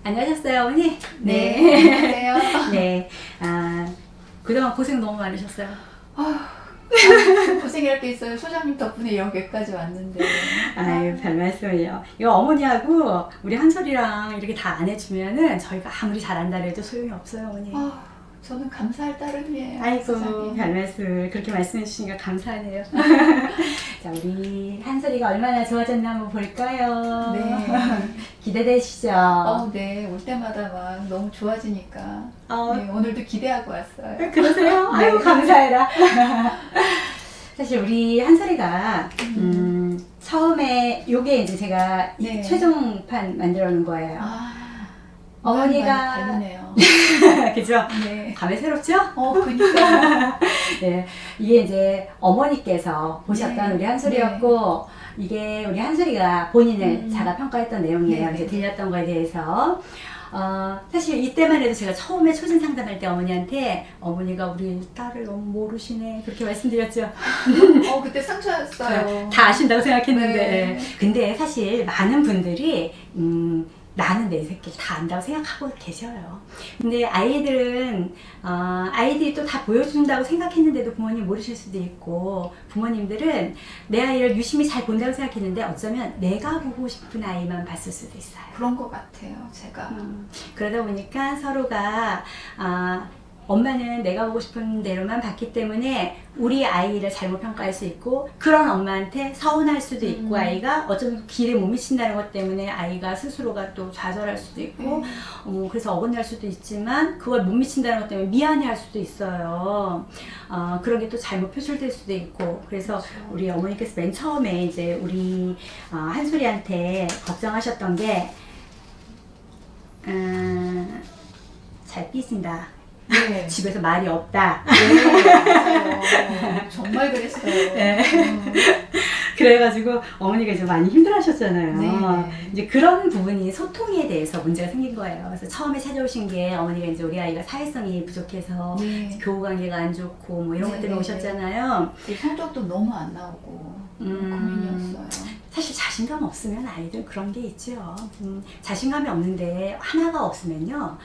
안녕하셨어요, 어머니? 네, 안녕하세요. 네. 그동안 고생 너무 많으셨어요. 고생이랄 게 있어요. 소장님 덕분에 여기까지 왔는데. 아유, 별 말씀을요. 이거 어머니하고 우리 한솔이랑 이렇게 다 안 해주면은 저희가 아무리 잘한다 해도 소용이 없어요, 어머니. 저는 감사할 따름이에요. 아이고, 소장님. 별 말씀을 그렇게 말씀해 주시니까 감사하네요. 자, 우리 한솔이가 얼마나 좋아졌나 한번 볼까요? 네. 기대되시죠? 네. 올 때마다 막 너무 좋아지니까. 어. 네, 오늘도 기대하고 왔어요. 그러세요? 아유, 네. 감사해라. 사실 우리 한솔이가 처음에 요게 이제 제가 네. 최종판 만들어 놓은 거예요. 어머니가- 많이 다르네요. 그죠? 네. 감회 새롭죠? 그니까. 네. 이게 이제 어머니께서 보셨던 네. 우리 한솔이였고, 이게 우리 한솔이가 본인을 자가 평가했던 내용이에요. 네. 그래서 들렸던 거에 대해서. 사실 이때만 해도 제가 처음에 초진 상담할 때 어머니한테 어머니가 우리 딸을 너무 모르시네 그렇게 말씀드렸죠. 그때 상처였어요. 다 아신다고 생각했는데. 네. 근데 사실 많은 분들이 나는 내 새끼를 다 안다고 생각하고 계셔요. 근데 아이들은 아이들이 또 다 보여준다고 생각했는데도 부모님 모르실 수도 있고, 부모님들은 내 아이를 유심히 잘 본다고 생각했는데 어쩌면 내가 보고 싶은 아이만 봤을 수도 있어요. 그런 것 같아요, 제가. 그러다 보니까 서로가 엄마는 내가 보고 싶은 대로만 봤기 때문에 우리 아이를 잘못 평가할 수 있고, 그런 엄마한테 서운할 수도 있고, 아이가 어쩌면 길에 못 미친다는 것 때문에 아이가 스스로가 또 좌절할 수도 있고, 그래서 어긋날 수도 있지만 그걸 못 미친다는 것 때문에 미안해할 수도 있어요. 그런 게 또 잘못 표출될 수도 있고, 그래서 그렇죠. 우리 어머니께서 맨 처음에 이제 우리 한솔이한테 걱정하셨던 게 잘 삐진다. 네. 집에서 말이 없다. 네, 맞아요. 정말 그랬어요. 네. 그래가지고 어머니가 이제 많이 힘들어하셨잖아요. 네. 이제 그런 부분이 소통에 대해서 문제가 생긴 거예요. 그래서 처음에 찾아오신 게 어머니가 이제 우리 아이가 사회성이 부족해서 네. 교우 관계가 안 좋고 뭐 이런 네, 것 때문에 네, 오셨잖아요. 성적도 너무 안 나오고 고민이었어요. 사실 자신감 없으면 아이들 그런 게 있죠. 자신감이 없는데 하나가 없으면요,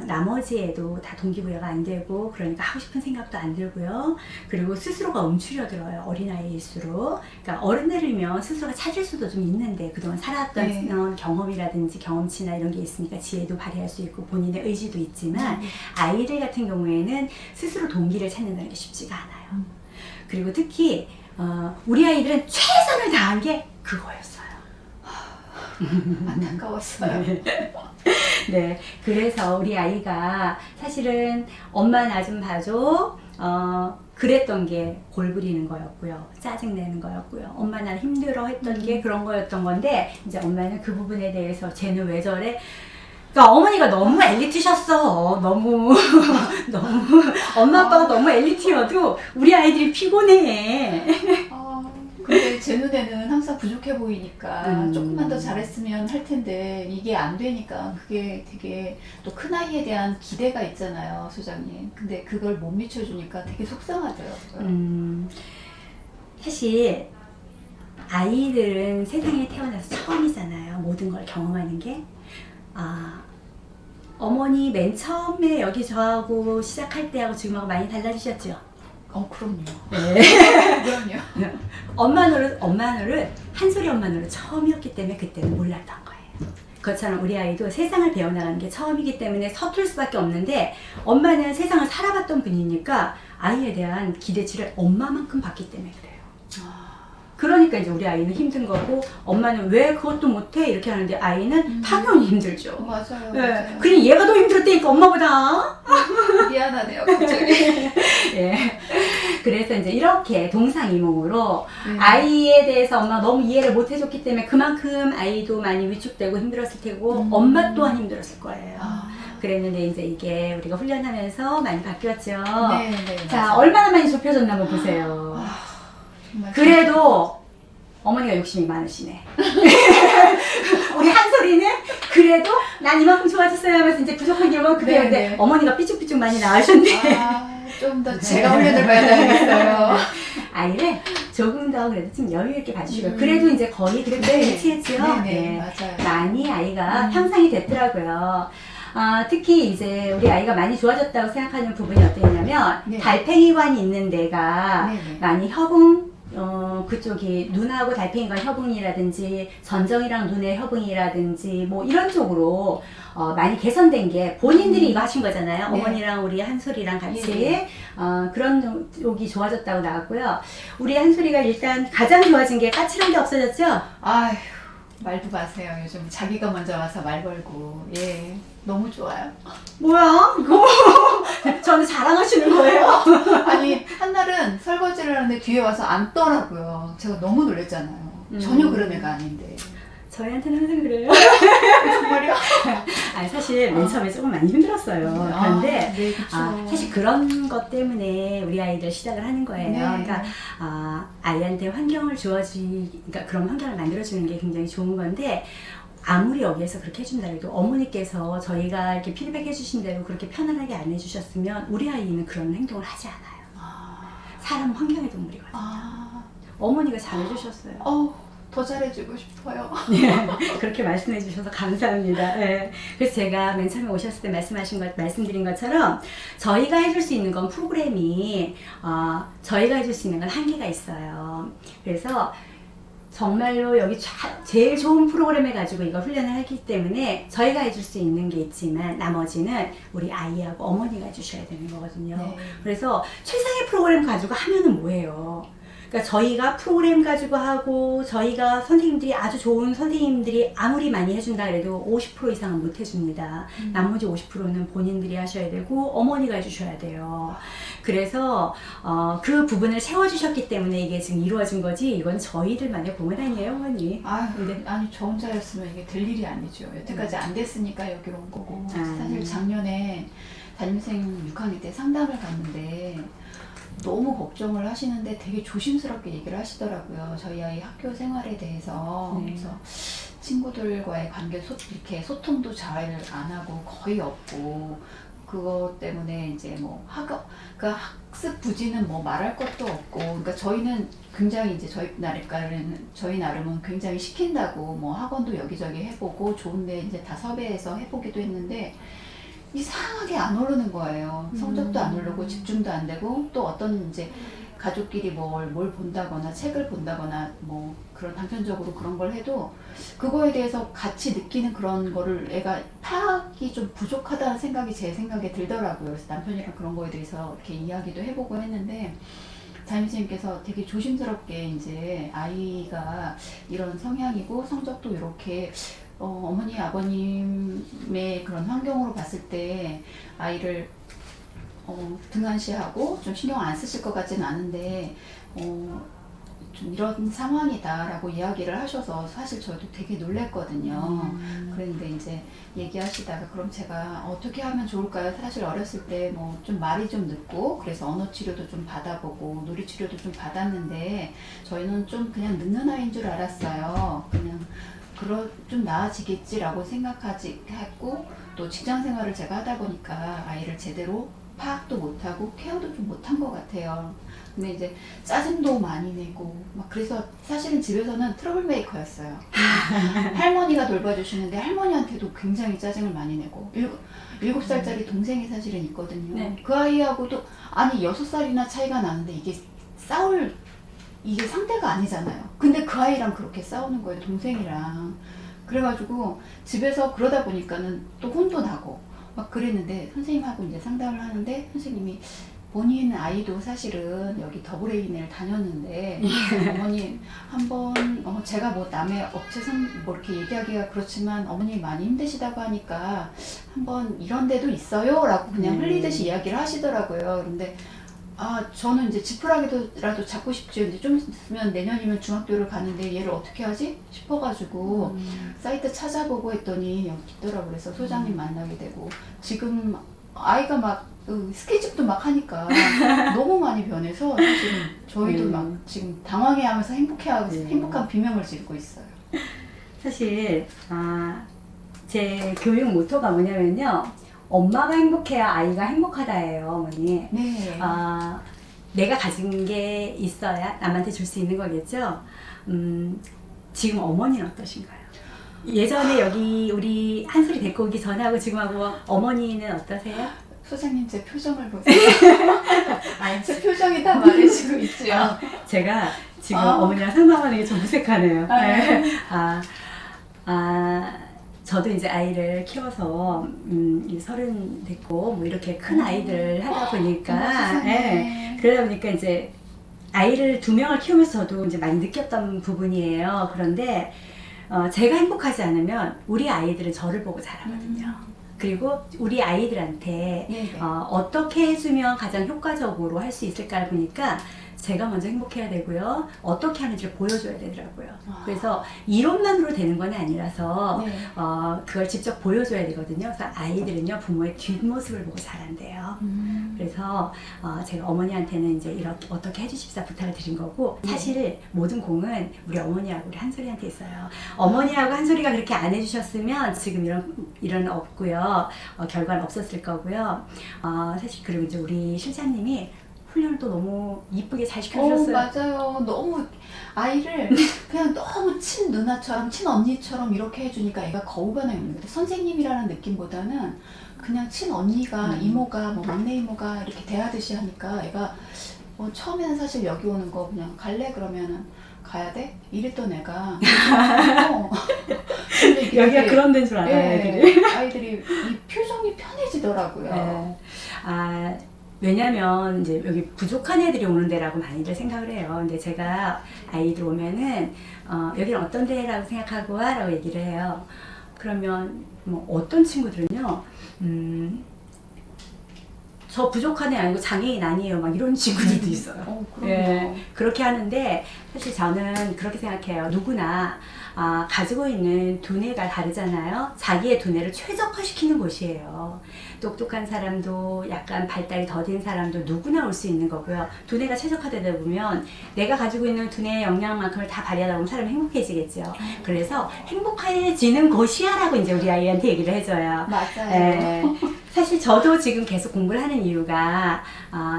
나머지에도 다 동기부여가 안 되고, 그러니까 하고 싶은 생각도 안 들고요. 그리고 스스로가 움츠려들어요, 어린아이일수록. 그러니까 어른들이면 스스로가 찾을 수도 좀 있는데, 그동안 살았던 네. 경험이라든지 경험치나 이런 게 있으니까 지혜도 발휘할 수 있고 본인의 의지도 있지만, 아이들 같은 경우에는 스스로 동기를 찾는다는 게 쉽지가 않아요. 그리고 특히 우리 아이들은 최선을 다한 게 그거였어요. 안타까웠어요. 네, 그래서 우리 아이가 사실은 엄마 나 좀 봐줘, 그랬던 게 골 부리는 거였고요, 짜증내는 거였고요, 엄마 나 힘들어 했던 게 그런 거였던 건데, 이제 엄마는 그 부분에 대해서 쟤는 왜 저래? 그러니까 어머니가 너무 엘리트셨어. 너무 엄마 아빠가 너무 엘리트여도 우리 아이들이 피곤해. 근데 제 눈에는 항상 부족해 보이니까 조금만 더 잘했으면 할 텐데 이게 안 되니까 그게 되게 또 큰 아이에 대한 기대가 있잖아요, 소장님. 근데 그걸 못 미쳐주니까 되게 속상하더라고요. 사실 아이들은 세상에 태어나서 처음이잖아요. 모든 걸 경험하는 게. 어머니 맨 처음에 여기 저하고 시작할 때하고 지금하고 많이 달라지셨죠? 그럼요. 네. 그럼요. 엄마 노릇 한솔이 엄마 노릇 처음이었기 때문에 그때는 몰랐던 거예요. 그렇잖아, 우리 아이도 세상을 배워나가는 게 처음이기 때문에 서툴 수밖에 없는데, 엄마는 세상을 살아봤던 분이니까 아이에 대한 기대치를 엄마만큼 받기 때문에 그래요. 그러니까 이제 우리 아이는 힘든 거고, 엄마는 왜 그것도 못해? 이렇게 하는데 아이는 당연히 힘들죠. 맞아요. 네. 맞아요. 그냥 얘가 더 힘들었다니까, 엄마보다. 미안하네요, 갑자기. 예. 그래서 이제 이렇게 동상이몽으로 네. 아이에 대해서 엄마가 너무 이해를 못 해줬기 때문에 그만큼 아이도 많이 위축되고 힘들었을 테고, 엄마 또한 힘들었을 거예요. 그랬는데 이제 이게 우리가 훈련하면서 많이 바뀌었죠. 네, 네. 자, 맞아요. 얼마나 많이 좁혀졌나 한번 보세요. 정말 그래도 어머니가 욕심이 많으시네. 우리 한솔이는 그래도 난 이만큼 좋아졌어요 하면서 이제 부족한 게 뭐 그래요. 네, 근데 네. 어머니가 삐죽삐죽 많이 나으셨네. 좀 더 제가 훈련을 받아야겠어요. 아이를 조금 더 그래도 좀 여유 있게 봐주시고 그래도 이제 거의 그래도 일치했지요. 네, 맞아요. 많이 아이가 향상이 됐더라고요. 특히 이제 우리 아이가 많이 좋아졌다고 생각하는 부분이 어떠냐면 네. 달팽이관이 있는 데가 네네. 많이 협응 그쪽이 눈하고 달팽이관 협응이라든지 전정이랑 눈의 협응이라든지 뭐 이런 쪽으로 많이 개선된 게 본인들이 이거 하신 거잖아요. 네. 어머니랑 우리 한솔이랑 같이 네. 그런 쪽이 좋아졌다고 나왔고요. 우리 한솔이가 일단 가장 좋아진 게 까칠한 게 없어졌죠? 아휴, 말도 마세요. 요즘 자기가 먼저 와서 말 걸고. 예, 너무 좋아요. 뭐야? 이거 저는 자랑하시는 거예요? 아니, 한날은 설거지를 하는데 뒤에 와서 앉더라고요. 제가 너무 놀랬잖아요. 전혀 그런 애가 아닌데. 저희한테는 항상 그래요. 정말요? 아니, 사실 맨 처음에 조금 많이 힘들었어요. 그런데 네, 그쵸. 사실 그런 것 때문에 우리 아이들 시작을 하는 거예요. 네. 그러니까 아이한테 환경을 그러니까 그런 환경을 만들어주는 게 굉장히 좋은 건데 아무리 여기에서 그렇게 해준다 해도 어머니께서 저희가 이렇게 피드백 해주신 대로 그렇게 편안하게 안 해주셨으면 우리 아이는 그런 행동을 하지 않아요. 사람 환경의 동물이거든요. 어머니가 잘해주셨어요. 더 잘해주고 싶어요. 네, 그렇게 말씀해 주셔서 감사합니다. 네. 그래서 제가 맨 처음에 오셨을 때 말씀드린 것처럼 저희가 해줄 수 있는 건 프로그램이 저희가 해줄 수 있는 건 한계가 있어요. 그래서 정말로 여기 제일 좋은 프로그램을 가지고 이거 훈련을 하기 때문에 저희가 해줄 수 있는 게 있지만 나머지는 우리 아이하고 어머니가 해주셔야 되는 거거든요. 네. 그래서 최상의 프로그램 가지고 하면은 뭐예요? 그러니까 저희가 프로그램 가지고 하고 저희가 선생님들이 아주 좋은 선생님들이 아무리 많이 해준다 그래도 50% 이상은 못 해줍니다. 나머지 50%는 본인들이 하셔야 되고 어머니가 해주셔야 돼요. 그래서 그 부분을 채워주셨기 때문에 이게 지금 이루어진 거지 이건 저희들만의 공은 아니에요, 어머니. 아니 저 혼자였으면 이게 될 일이 아니죠. 여태까지 안 됐으니까 여기로 온 거고. 사실 작년에 담임생 6학년 때 상담을 갔는데 너무 걱정을 하시는데 되게 조심스럽게 얘기를 하시더라고요. 저희 아이 학교 생활에 대해서. 그래서 친구들과의 관계 이렇게 소통도 잘 안 하고 거의 없고 그것 때문에 이제 뭐 그러니까 학습 부지는 뭐 말할 것도 없고 그러니까 저희는 굉장히 이제 저희 나름은 굉장히 시킨다고 뭐 학원도 여기저기 해보고 좋은데 이제 다 섭외해서 해보기도 했는데 이상하게 안 오르는 거예요. 성적도 안 오르고 집중도 안 되고 또 어떤 이제 가족끼리 뭘 본다거나 책을 본다거나 뭐 그런 단편적으로 그런 걸 해도 그거에 대해서 같이 느끼는 그런 거를 애가 파악이 좀 부족하다는 생각이 제 생각에 들더라고요. 그래서 남편이랑 그런 거에 대해서 이렇게 이야기도 해보고 했는데 담임선생님께서 되게 조심스럽게 이제 아이가 이런 성향이고 성적도 이렇게 어머니 아버님의 그런 환경으로 봤을 때 아이를 등한시하고 좀 신경 안 쓰실 것 같지는 않은데 좀 이런 상황이다라고 이야기를 하셔서 사실 저도 되게 놀랬거든요. 그런데 이제 얘기하시다가 그럼 제가 어떻게 하면 좋을까요? 사실 어렸을 때 뭐 좀 말이 좀 늦고 그래서 언어 치료도 좀 받아보고 놀이 치료도 좀 받았는데 저희는 좀 그냥 늦는 아이인 줄 알았어요. 그냥 좀 나아지겠지라고 생각하지 했고 또 직장 생활을 제가 하다 보니까 아이를 제대로 파악도 못하고 케어도 좀 못한 것 같아요. 근데 이제 짜증도 많이 내고 막 그래서 사실은 집에서는 트러블 메이커였어요. 할머니가 돌봐주시는데 할머니한테도 굉장히 짜증을 많이 내고 7살짜리 동생이 사실은 있거든요. 네. 그 아이하고도 아니 6살이나 차이가 나는데 이게 상대가 아니잖아요. 근데 그 아이랑 그렇게 싸우는 거예요, 동생이랑. 그래가지고 집에서 그러다 보니까는 또 혼도 나고 막 그랬는데 선생님하고 이제 상담을 하는데 선생님이 본인 아이도 사실은 여기 더블A인을 다녔는데 어머님 한번 제가 뭐 남의 업체선 뭐 이렇게 얘기하기가 그렇지만 어머님 많이 힘드시다고 하니까 한번 이런 데도 있어요 라고 그냥 흘리듯이 이야기를 하시더라고요. 그런데 저는 이제 지푸라기라도 잡고 싶죠. 이제 좀 있으면 내년이면 중학교를 가는데 얘를 어떻게 하지? 싶어가지고 사이트 찾아보고 했더니 여기 있더라고요. 그래서 소장님 만나게 되고 지금 아이가 막 스케치북도 막 하니까 너무 많이 변해서 사실은 저희도 막 지금 당황해하면서 행복한 비명을 지르고 있어요. 사실 제 교육 모토가 뭐냐면요. 엄마가 행복해야 아이가 행복하다예요, 어머니. 네. 내가 가진 게 있어야 남한테 줄 수 있는 거겠죠? 지금 어머니는 어떠신가요? 예전에 여기 우리 한솔이 데리고 오기 전하고 지금하고 어머니는 어떠세요? 소장님 제 표정을 보세요. 아니, 제 표정이 다 말해주고 있죠. 제가 지금 어머니랑 상담하는 게 좀 무색하네요. 네. 저도 이제 아이를 키워서 30 됐고 뭐 이렇게 큰 아이들을 하다 보니까 그러다 보니까 이제 아이를 2명을 키우면서 저도 이제 많이 느꼈던 부분이에요. 그런데 제가 행복하지 않으면 우리 아이들은 저를 보고 자라거든요. 그리고 우리 아이들한테 어떻게 해주면 가장 효과적으로 할 수 있을까를 보니까 제가 먼저 행복해야 되고요. 어떻게 하는지를 보여줘야 되더라고요. 그래서 이론만으로 되는 건 아니라서 그걸 직접 보여줘야 되거든요. 그래서 아이들은요, 부모의 뒷모습을 보고 자란대요. 그래서 제가 어머니한테는 이제 이렇게 어떻게 해주십사 부탁을 드린 거고, 사실 모든 공은 우리 어머니하고 우리 한솔이한테 있어요. 어머니하고 한솔이가 그렇게 안 해주셨으면 지금 이런 없고요. 결과는 없었을 거고요. 사실 그리고 이제 우리 실장님이 훈련을 또 너무 이쁘게 잘 시켜주셨어요. 맞아요. 너무 아이를 그냥 너무 친누나처럼 친언니처럼 이렇게 해주니까 애가 거우 반응이 없는 것 같아요. 선생님이라는 느낌보다는 그냥 친언니가 이모가 뭐 막내 이모가 이렇게 대하듯이 하니까 애가 처음에는 사실 여기 오는 거 그냥 갈래 그러면은 가야 돼? 이랬던 애가 근데 여기가 그런 데인 줄 알아요, 애들이. 아이들이 이 표정이 편해지더라고요. 왜냐면 이제 여기 부족한 애들이 오는 데라고 많이들 생각을 해요. 근데 제가 아이들 오면은 여기는 어떤 데라고 생각하고 와? 라고 얘기를 해요. 그러면 뭐 어떤 친구들은요, 저 부족한 애 아니고 장애인 아니에요, 막 이런 친구들도 있어요. 예, 그렇게 하는데 사실 저는 그렇게 생각해요. 누구나 가지고 있는 두뇌가 다르잖아요. 자기의 두뇌를 최적화시키는 곳이에요. 똑똑한 사람도 약간 발달이 더딘 사람도 누구나 올 수 있는 거고요. 두뇌가 최적화되다 보면 내가 가지고 있는 두뇌의 역량만큼을 다 발휘하다 보면 사람이 행복해지겠죠. 그래서 행복해지는 곳이야 라고 이제 우리 아이한테 얘기를 해줘요. 맞아요. 예, 사실 저도 지금 계속 공부를 하는 이유가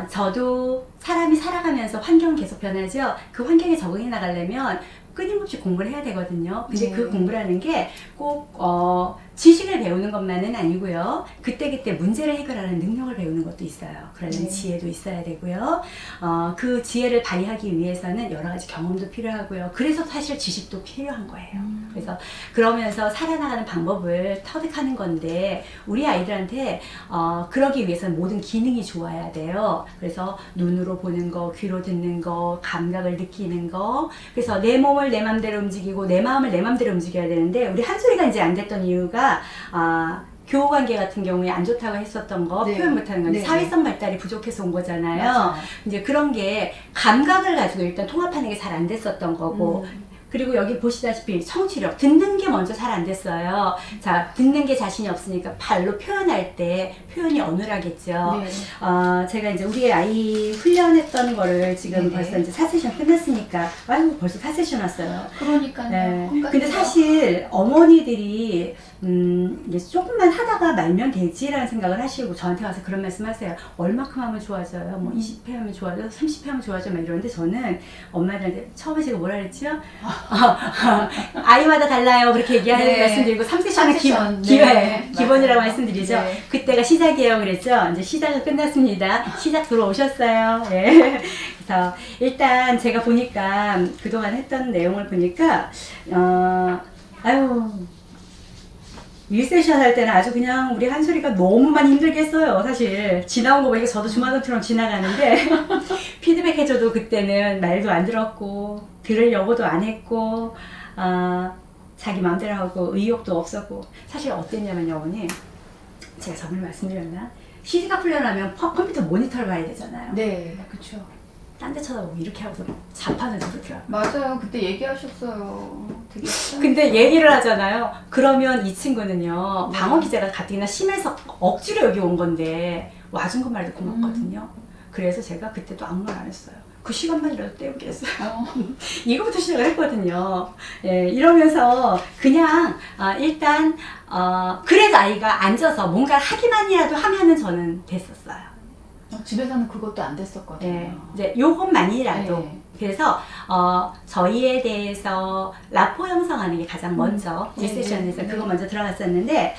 저도 사람이 살아가면서 환경은 계속 변하죠. 그 환경에 적응해 나가려면 끊임없이 공부를 해야 되거든요. 근데 그 공부라는 게 꼭 지식을 배우는 것만은 아니고요. 그때그때 문제를 해결하는 능력을 배우는 것도 있어요. 그러는 지혜도 있어야 되고요. 그 지혜를 발휘하기 위해서는 여러 가지 경험도 필요하고요. 그래서 사실 지식도 필요한 거예요. 그래서 그러면서 살아나가는 방법을 터득하는 건데 우리 아이들한테 그러기 위해서는 모든 기능이 좋아야 돼요. 그래서 눈으로 보는 거, 귀로 듣는 거, 감각을 느끼는 거. 그래서 내 몸을 내 맘대로 움직이고 내 마음을 내 맘대로 움직여야 되는데 우리 한솔이가 이제 안 됐던 이유가 교우관계 같은 경우에 안 좋다고 했었던 거 표현 못하는 건 사회성 발달이 부족해서 온 거잖아요. 맞아요. 이제 그런 게 감각을 가지고 일단 통합하는 게 잘 안 됐었던 거고 그리고 여기 보시다시피 청취력, 듣는 게 먼저 잘 안 됐어요. 자, 듣는 게 자신이 없으니까 발로 표현할 때 표현이 어눌하겠죠. 제가 이제 우리 아이 훈련했던 거를 지금 벌써 이제 4세션 끝났으니까, 아이고, 벌써 4세션 왔어요. 그러니까요. 근데 사실 어머니들이 이제 조금만 하다가 말면 되지라는 생각을 하시고 저한테 와서 그런 말씀 하세요. 얼마큼 하면 좋아져요? 뭐 20회 하면 좋아져? 30회 하면 좋아져? 막 이러는데 저는 엄마들한테 처음에 제가 뭐라 그랬죠? 아이마다 달라요. 그렇게 얘기하는 말씀드리고 3세션은 기본이라고 말씀드리죠. 그때가 시작이에요. 그랬죠. 이제 시작은 끝났습니다. 시작 들어오셨어요. 네. 그래서 일단 제가 보니까 그동안 했던 내용을 보니까 1세션 할 때는 아주 그냥 우리 한솔이가 너무 많이 힘들게 했어요. 사실 지나온 거 보니까 저도 주마등처럼 지나가는데 피드백 해줘도 그때는 말도 안 들었고 들으려고도 안 했고 자기 마음대로 하고 의욕도 없었고 사실 어땠냐면요 어머니 제가 저번에 말씀드렸나? 시지각 훈련하면 컴퓨터 모니터를 봐야 되잖아요. 네, 그렇죠. 딴 데 쳐다보고 이렇게 하고서 자판을 두더라고요. 맞아요. 그때 얘기하셨어요. 되게 근데 얘기를 하잖아요. 그러면 이 친구는요. 방어 기제가 가뜩이나 심해서 억지로 여기 온 건데 와준 것 말도 고맙거든요. 그래서 제가 그때도 아무 말 안 했어요. 그 시간만이라도 때우겠어요. 어. 이거부터 시작을 했거든요. 예, 이러면서 그냥 일단 그래도 아이가 앉아서 뭔가 하기만이라도 하면은 저는 됐었어요. 집에서는 그것도 안 됐었거든요. 예, 이제 요것만이라도. 네. 그래서 저희에 대해서 라포 형성하는 게 가장 먼저 네, 1세션에서 네. 그거 먼저 들어갔었는데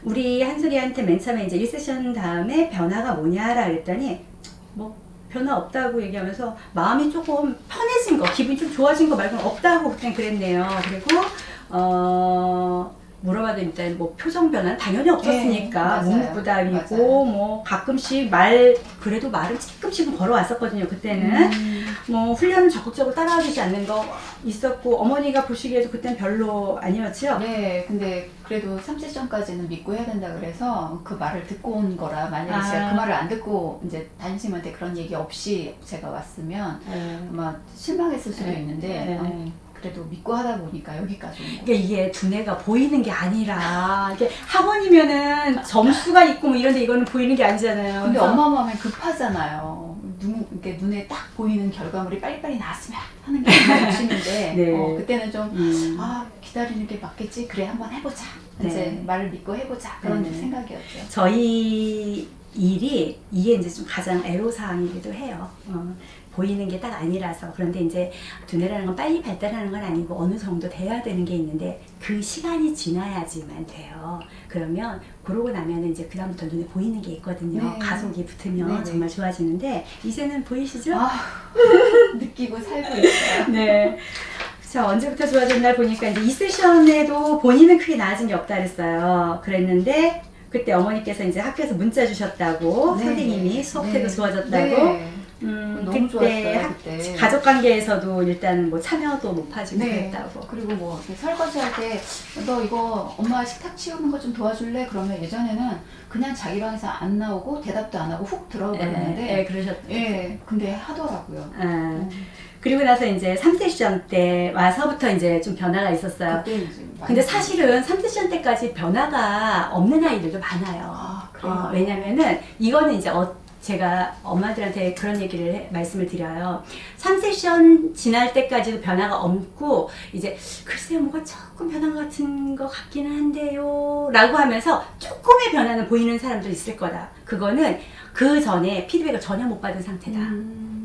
우리 한솔이한테 맨 처음에 이제 1세션 다음에 변화가 뭐냐라 그랬더니 뭐 변화 없다고 얘기하면서 마음이 조금 편해진 거, 기분이 좀 좋아진 거 말고는 없다고 그때 그랬네요. 그리고 물어봐도 일단 뭐 표정 변화는 당연히 없었으니까 네, 맞아요. 묵묵부답이고 맞아요. 뭐 가끔씩 그래도 말은 조금씩은 걸어왔었거든요. 그때는 뭐 훈련을 적극적으로 따라주지 않는 거 있었고 어머니가 보시기에도 그땐 별로 아니었죠? 네, 근데 그래도 3세션까지는 믿고 해야 된다 그래서 그 말을 듣고 온 거라 만약에 제가 그 말을 안 듣고 이제 담임쌤한테 그런 얘기 없이 제가 왔으면 아마 실망했을 수도 네. 있는데 네. 그래도 믿고 하다 보니까 여기까지 온 거. 그러니까 이게 두뇌가 보이는 게 아니라 이게 학원이면은 점수가 있고 뭐 이런데 이거는 보이는 게 아니잖아요. 근데 그래서 엄마 마음에 급하잖아요. 이렇게 눈에 딱 보이는 결과물이 빨리빨리 나왔으면 하는 게 정말 욕심인데 네. 그때는 좀 기다리는 게 맞겠지. 그래 한번 해보자. 네. 이제 말을 믿고 해보자 그런 네. 생각이었죠. 저희 일이 이게 이제 좀 가장 애로사항이기도 해요. 보이는 게 딱 아니라서. 그런데 이제 두뇌라는 건 빨리 발달하는 건 아니고 어느 정도 돼야 되는 게 있는데 그 시간이 지나야지만 돼요. 그러면 그러고 나면은 이제 그다음부터 눈에 보이는 게 있거든요. 네. 가속이 붙으면 네네. 정말 좋아지는데 이제는 보이시죠? 느끼고 살고 있어요. 네. 자, 언제부터 좋아졌나 보니까 이제 이 세션에도 본인은 크게 나아진 게 없다 그랬어요. 그랬는데 그때 어머니께서 이제 학교에서 문자 주셨다고 네. 선생님이 수업 태도 네. 좋아졌다고. 네. 너무 좋았어요, 그때. 가족 관계에서도 일단 뭐 참여도 높아지고 그랬다고. 그리고 뭐 이렇게 설거지할 때 너 이거 엄마 식탁 치우는 거 좀 도와줄래? 그러면 예전에는 그냥 자기 방에서 안 나오고 대답도 안 하고 훅 들어가는데 그러셨죠. 예, 근데 하더라고요. 그리고 나서 이제 3세션 때 와서부터 이제 좀 변화가 있었어요. 그때 이제 많이 근데 사실은 3세션 때까지 변화가 없는 아이들도 많아요. 그래요? 왜냐면은 이거는 이제 제가 엄마들한테 그런 얘기를 말씀을 드려요. 3세션 지날 때까지도 변화가 없고 이제 글쎄요 뭐가 조금 변한 것 같은 것 같기는 한데요 라고 하면서 조금의 변화는 보이는 사람도 있을 거다. 그거는 그 전에 피드백을 전혀 못 받은 상태다.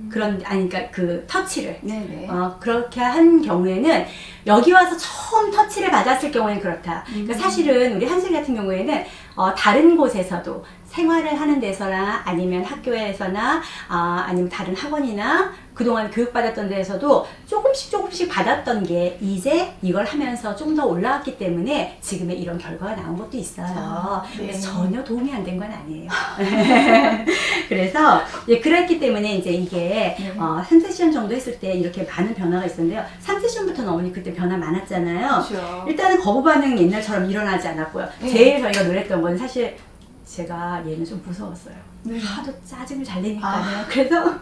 그러니까 그 터치를. 네네. 그렇게 한 경우에는 여기 와서 처음 터치를 받았을 경우에는 그렇다. 그러니까 사실은 우리 한솔이 같은 경우에는 다른 곳에서도 생활을 하는 데서나 아니면 학교에서나 아니면 다른 학원이나 그동안 교육받았던 데에서도 조금씩 받았던 게 이제 이걸 하면서 좀 더 올라왔기 때문에 지금의 이런 결과가 나온 것도 있어요. 네. 그래서 전혀 도움이 안 된 건 아니에요. 그래서 그랬기 때문에 이제 이게 3세션 정도 했을 때 이렇게 많은 변화가 있었는데요. 3세션부터는 어머니 그때 변화 많았잖아요. 그렇죠. 일단은 거부 반응 옛날처럼 일어나지 않았고요. 네. 제일 저희가 놀랬던 건 사실 제가 얘는 좀 무서웠어요. 네. 하도 짜증을 잘 내니까요. 그래서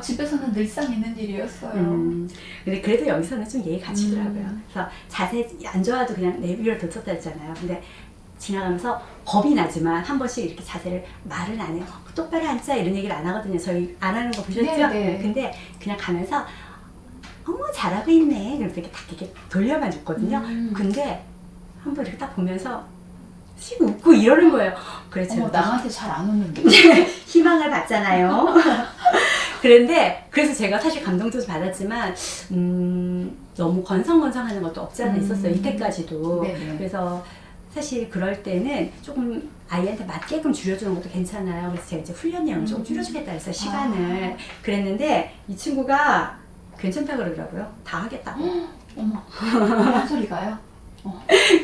집에서는 늘상 있는 일이었어요. 근데 그래도 여기서는 좀 예의 갖추더라고요. 그래서 자세 안 좋아도 그냥 내 위로 뒀었다 했잖아요. 근데 지나가면서 겁이 나지만 한 번씩 이렇게 자세를 말은 안 해요. 똑바로 앉자 이런 얘기를 안 하거든요. 저희 안 하는 거 보셨죠? 네. 근데 그냥 가면서 어머 잘하고 있네. 그래서 이렇게 딱 이렇게 돌려만 줬거든요. 근데 한 번 이렇게 딱 보면서 씩 웃고 이러는 거예요. 그래서 어머, 남한테 잘 안 웃는데. 희망을 받잖아요. 그래서 제가 사실 감동도 받았지만 너무 건성건성하는 것도 없지 않아 있었어요. 이때까지도. 네네. 그래서 사실 그럴 때는 조금 아이한테 맞게끔 줄여주는 것도 괜찮아요. 그래서 제가 이제 훈련 내용을 조금 줄여주겠다 해서 시간을 그랬는데 이 친구가 괜찮다 그러더라고요. 다 하겠다고. 어머, 무슨 소리가요?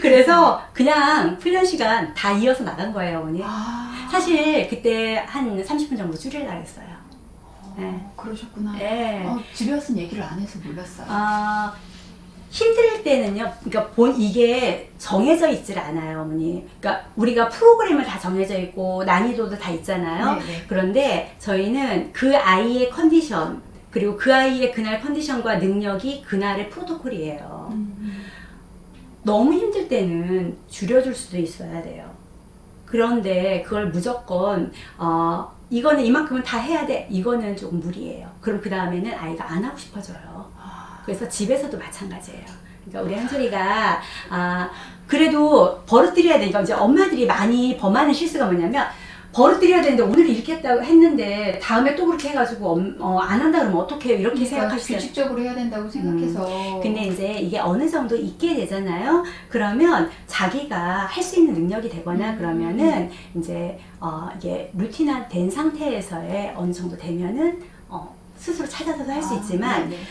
그래서 그냥 훈련 시간 다 이어서 나간 거예요, 어머니. 사실 그때 한 30분 정도 줄이려고 했어요. 네. 그러셨구나. 네. 집에 왔으면 얘기를 안 해서 몰랐어요. 힘들 때는요, 그러니까 이게 정해져 있질 않아요, 어머니. 그러니까 우리가 프로그램을 다 정해져 있고 난이도도 다 있잖아요. 네네. 그런데 저희는 그 아이의 컨디션, 그리고 그 아이의 그날 컨디션과 능력이 그날의 프로토콜이에요. 너무 힘들 때는 줄여줄 수도 있어야 돼요. 그런데 그걸 무조건 이거는 이만큼은 다 해야 돼. 이거는 조금 무리예요. 그럼 그 다음에는 아이가 안 하고 싶어져요. 그래서 집에서도 마찬가지예요. 그러니까 우리 한솔이가 그래도 버릇들여야 되니까 이제 엄마들이 많이 범하는 실수가 뭐냐면 버릇들여야 되는데 오늘 이렇게 했는데 다음에 또 그렇게 해가지고 안 한다 그러면 어떡해요 이렇게 생각하시죠. 규칙적으로 해야 된다고 생각해서. 근데 이제 이게 어느 정도 있게 되잖아요. 그러면 자기가 할 수 있는 능력이 되거나 그러면은 이제 이게 루틴화된 상태에서의 어느 정도 되면은 스스로 찾아서도 할 수 있지만 네네.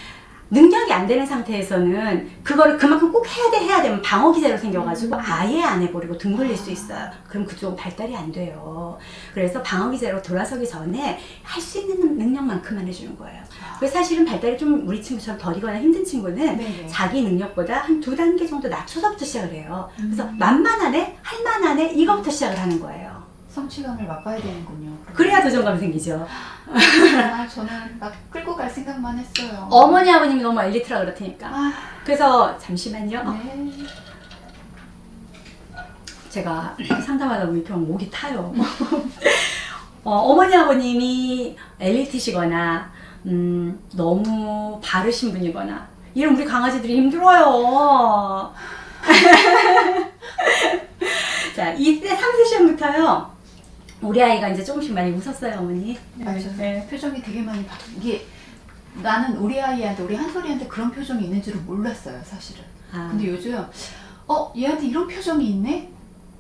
능력이 안 되는 상태에서는 그거를 그만큼 꼭 해야 되면 방어 기제로 생겨가지고 아예 안 해버리고 등 돌릴 수 있어요. 그럼 그쪽은 발달이 안 돼요. 그래서 방어 기제로 돌아서기 전에 할 수 있는 능력만큼만 해주는 거예요. 그래서 사실은 발달이 좀 우리 친구처럼 더디거나 힘든 친구는 네네. 자기 능력보다 한 2단계 정도 낮춰서부터 시작을 해요. 그래서 만만하네? 할만하네? 이거부터 시작을 하는 거예요. 성취감을 맛봐야 되는군요. 그래야 도전감이 생기죠. 정말 저는 막 끌고 갈 생각만 했어요. 어머니 아버님이 너무 엘리트라 그렇다니까. 아, 그래서 잠시만요. 네. 제가 상담하다 보면 이렇게 목이 타요. 어머니 아버님이 엘리트시거나 너무 바르신 분이거나 이런 우리 강아지들이 힘들어요. 자, 이때 3세션부터요. 우리 아이가 이제 조금씩 많이 웃었어요, 어머니. 맞아요. 네. 표정이 되게 많이 이게 나는 우리 아이한테 우리 한솔이한테 그런 표정이 있는 줄은 몰랐어요, 사실은. 근데 요즘 얘한테 이런 표정이 있네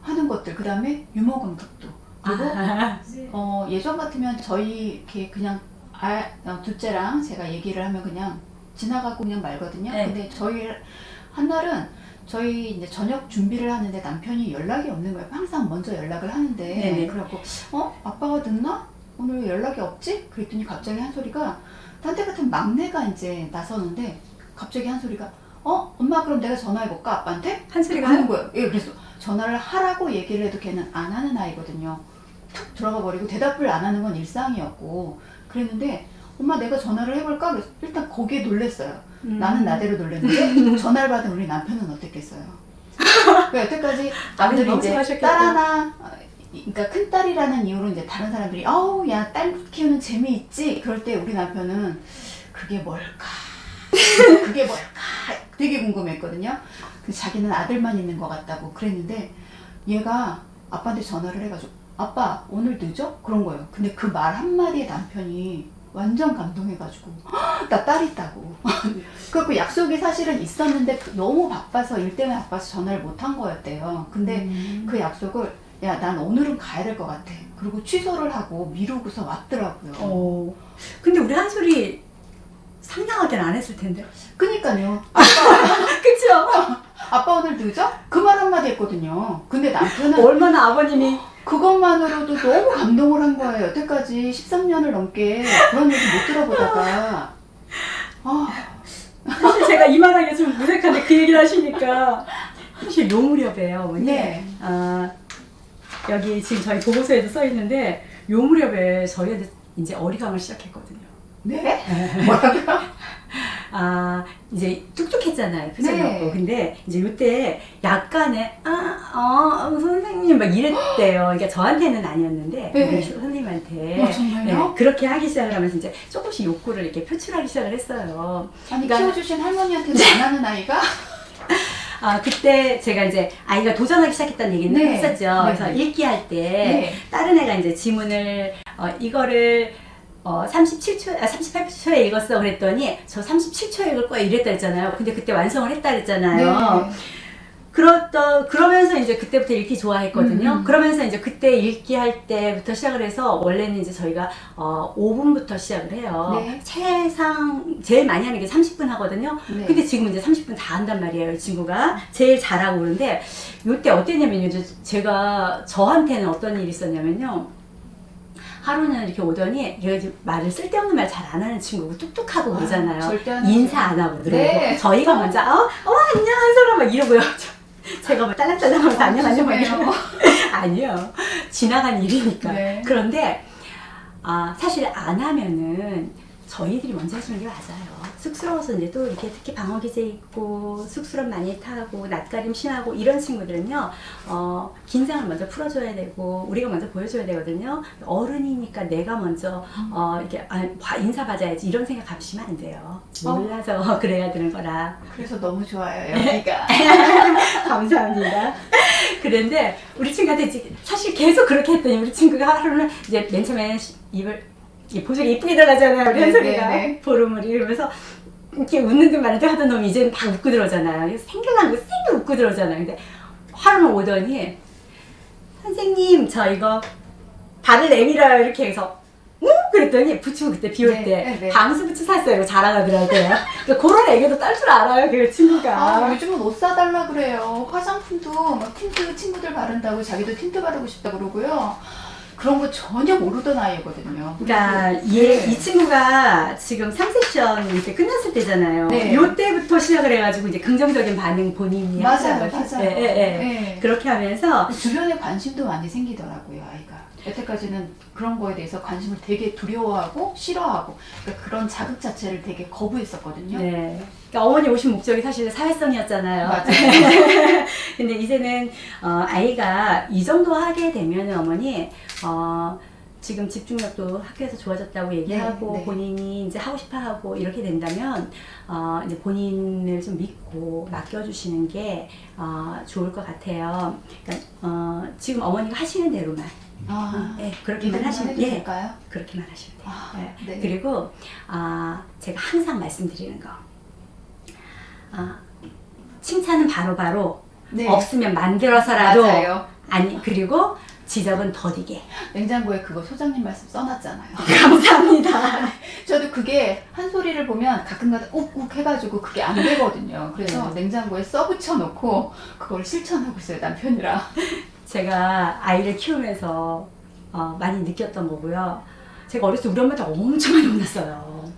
하는 것들. 그다음에 유머 감각도. 그리고 예전 같으면 저희 이렇게 그냥 둘째랑 제가 얘기를 하면 그냥 지나가고 그냥 말거든요. 네. 근데 저희 한날은 저희 이제 저녁 준비를 하는데 남편이 연락이 없는 거예요. 항상 먼저 연락을 하는데. 네네. 그래갖고 아빠가 늦나? 오늘 왜 연락이 없지? 그랬더니 갑자기 한 소리가 딴 때 같은 막내가 이제 나서는데 갑자기 한 소리가 엄마 그럼 내가 전화해볼까 아빠한테? 한소리가 하는 거예요. 예, 그래서 전화를 하라고 얘기를 해도 걔는 안 하는 아이거든요. 툭 들어가 버리고 대답을 안 하는 건 일상이었고 그랬는데 엄마 내가 전화를 해볼까? 그래서 일단 거기에 놀랬어요. 나는 나대로 놀랬는데 전화를 받은 우리 남편은 어땠겠어요? 그러니까 여태까지 남들이 너무 이제 좋아하셨겠다. 딸 하나 그러니까 큰 딸이라는 이유로 이제 다른 사람들이 야 딸 키우는 재미있지? 그럴 때 우리 남편은 그게 뭘까? 그게 뭘까? 되게 궁금했거든요. 근데 자기는 아들만 있는 것 같다고 그랬는데 얘가 아빠한테 전화를 해가지고 아빠 오늘 늦어? 그런 거예요. 근데 그 말 한마디에 남편이 완전 감동해가지고 나 딸 있다고. 그래서 약속이 사실은 있었는데 너무 바빠서 일 때문에 바빠서 전화를 못 한 거였대요. 근데 그 약속을 야 난 오늘은 가야 될 것 같아. 그리고 취소를 하고 미루고서 왔더라고요. 근데 우리 한솔이 상냥하게는 안 했을 텐데. 그니까요. 그쵸? 아빠 오늘 늦어? 그 말 한마디 했거든요. 근데 남편은 얼마나 아버님이 그것만으로도 너무 감동을 한 거예요. 여태까지 13년을 넘게 그런 얘기 못 들어보다가 사실 제가 이만하게 좀 무색한데 그 얘기를 하시니까 사실 요 무렵이에요, 어머니. 네. 여기 지금 저희 보고서에도 써 있는데 요 무렵에 저희한테 이제 어리광을 시작했거든요. 네? 뭐라고요? 이제 뚝뚝했잖아요, 표정이 네. 없고. 근데 이제 요때 약간의 선생님 막 이랬대요. 그러니까 저한테는 아니었는데 네. 우리 선생님한테 정말요? 네, 그렇게 하기 시작을 하면서 이제 조금씩 욕구를 이렇게 표출하기 시작을 했어요. 아니 그러니까- 키워주신 할머니한테도 안 하는 아이가? 그때 제가 이제 아이가 도전하기 시작했다는 얘기는 네. 했었죠. 네. 그래서 읽기 할 때 네. 다른 애가 이제 지문을 이거를 38초에 읽었어 그랬더니 저 37초에 읽을 거야 이랬다 했잖아요. 근데 그때 완성을 했다 그랬잖아요. 네. 그러면서 이제 그때부터 읽기 좋아했거든요. 음. 그러면서 이제 그때 읽기 할 때부터 시작을 해서 원래는 이제 저희가 5분부터 시작을 해요. 네. 최상 제일 많이 하는 게 30분 하거든요. 네. 근데 지금 이제 30분 다 한단 말이에요. 이 친구가 제일 잘하고 그러는데 요때 어땠냐면요. 제가 저한테는 어떤 일이 있었냐면요. 하루는 이렇게 오더니 얘가 이제 말을 쓸데없는 말 잘 안 하는 친구고 뚝뚝하고 그러잖아요. 절대 안 인사 안 하고 그러고 네. 저희가 먼저 안녕 한솔아 막 이러고요. 제가 막 딸랑딸랑하면서 안녕 안녕 막 죄송해요. 이러고 아니요. 지나간 일이니까. 네. 그런데 사실 안 하면은 저희들이 먼저 해주는 게 맞아요. 쑥스러워서 이제 또 이렇게 특히 방어기제 있고 쑥스럼 많이 타고 낯가림 심하고 이런 친구들은요, 긴장을 먼저 풀어줘야 되고 우리가 먼저 보여줘야 되거든요. 어른이니까 내가 먼저 이렇게 인사받아야지 이런 생각 가지시면 안 돼요. 몰라서 그래야 되는 거라. 그래서 너무 좋아요, 여기가. 감사합니다. 그런데 우리 친구한테 사실 계속 그렇게 했더니 우리 친구가 하루는 이제 맨 처음에 입을 보조개 이쁘게 들어가잖아요. 우리 네, 현석이가 네, 네. 보름을 이러면서 이렇게 웃는 듯 마는 듯 하던 놈이 이제는 막 웃고 들어오잖아요. 그래서 생각난 거 생각 웃고 들어오잖아요. 근데 하루는 오더니 선생님 저 이거 발을 내밀어요 이렇게 해서 응? 그랬더니 부추 그때 비 올 네, 때 네, 네. 방수 부추 샀어요. 이거 자랑하더라고요. 그러니까 그런 애교도 딸 줄 알아요. 그 친구가. 아, 요즘은 옷 사달라 그래요. 화장품도 막 틴트 친구들 바른다고 자기도 틴트 바르고 싶다 그러고요. 그런 거 전혀 모르던 아이거든요. 그러니까 이 친구가 지금 3세션 이렇게 끝났을 때잖아요. 네. 요때부터 시작을 해가지고 이제 긍정적인 반응 본인이 맞아요, 하더라고요. 맞아요. 예, 예, 예. 네. 그렇게 하면서 주변에 관심도 많이 생기더라고요, 아이가. 여태까지는 그런 거에 대해서 관심을 되게 두려워하고 싫어하고 그러니까 그런 자극 자체를 되게 거부했었거든요. 네. 그러니까 어머니 오신 목적이 사실 사회성이었잖아요. 맞아요. 근데 이제는 아이가 이 정도 하게 되면 어머니 지금 집중력도 학교에서 좋아졌다고 얘기하고 네, 네. 본인이 이제 하고 싶어하고 이렇게 된다면 이제 본인을 좀 믿고 맡겨주시는 게 좋을 것 같아요. 그러니까 지금 어머니가 하시는 대로만. 네, 그렇게만 하시면 해도 될까요? 그렇게만 하시면 돼요. 아, 네. 네. 그리고 제가 항상 말씀드리는 거. 칭찬은 바로바로 네. 없으면 만들어서라도 맞아요. 아니 그리고 지적은 더디게. 냉장고에 그거 소장님 말씀 써놨잖아요. 감사합니다. 저도 그게 한 소리를 보면 가끔가다 욱욱 해가지고 그게 안 되거든요. 그래서 네. 냉장고에 써붙여놓고 그걸 실천하고 있어요, 남편이랑. 제가 아이를 키우면서 많이 느꼈던 거고요. 제가 어렸을 때 우리 엄마한테 엄청 많이 혼났어요.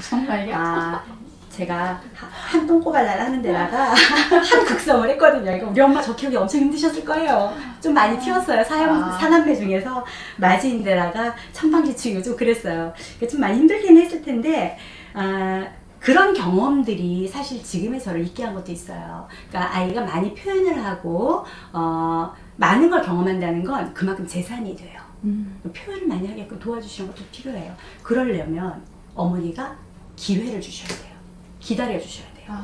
정말요? 제가 한 똥꼬발랄 하는 데다가 한 극성을 했거든요. 그러니까 우리 엄마 저 키우기 엄청 힘드셨을 거예요. 좀 많이 튀었어요. 사남매 중에서 맞이인데다가 천방지축이고 좀 그랬어요. 그러니까 좀 많이 힘들긴 했을 텐데 그런 경험들이 사실 지금의 저를 있게 한 것도 있어요. 그러니까 아이가 많이 표현을 하고 많은 걸 경험한다는 건 그만큼 재산이 돼요. 표현을 많이 하게끔 도와주시는 것도 필요해요. 그러려면 어머니가 기회를 주셔야 돼요. 기다려 주셔야 돼요.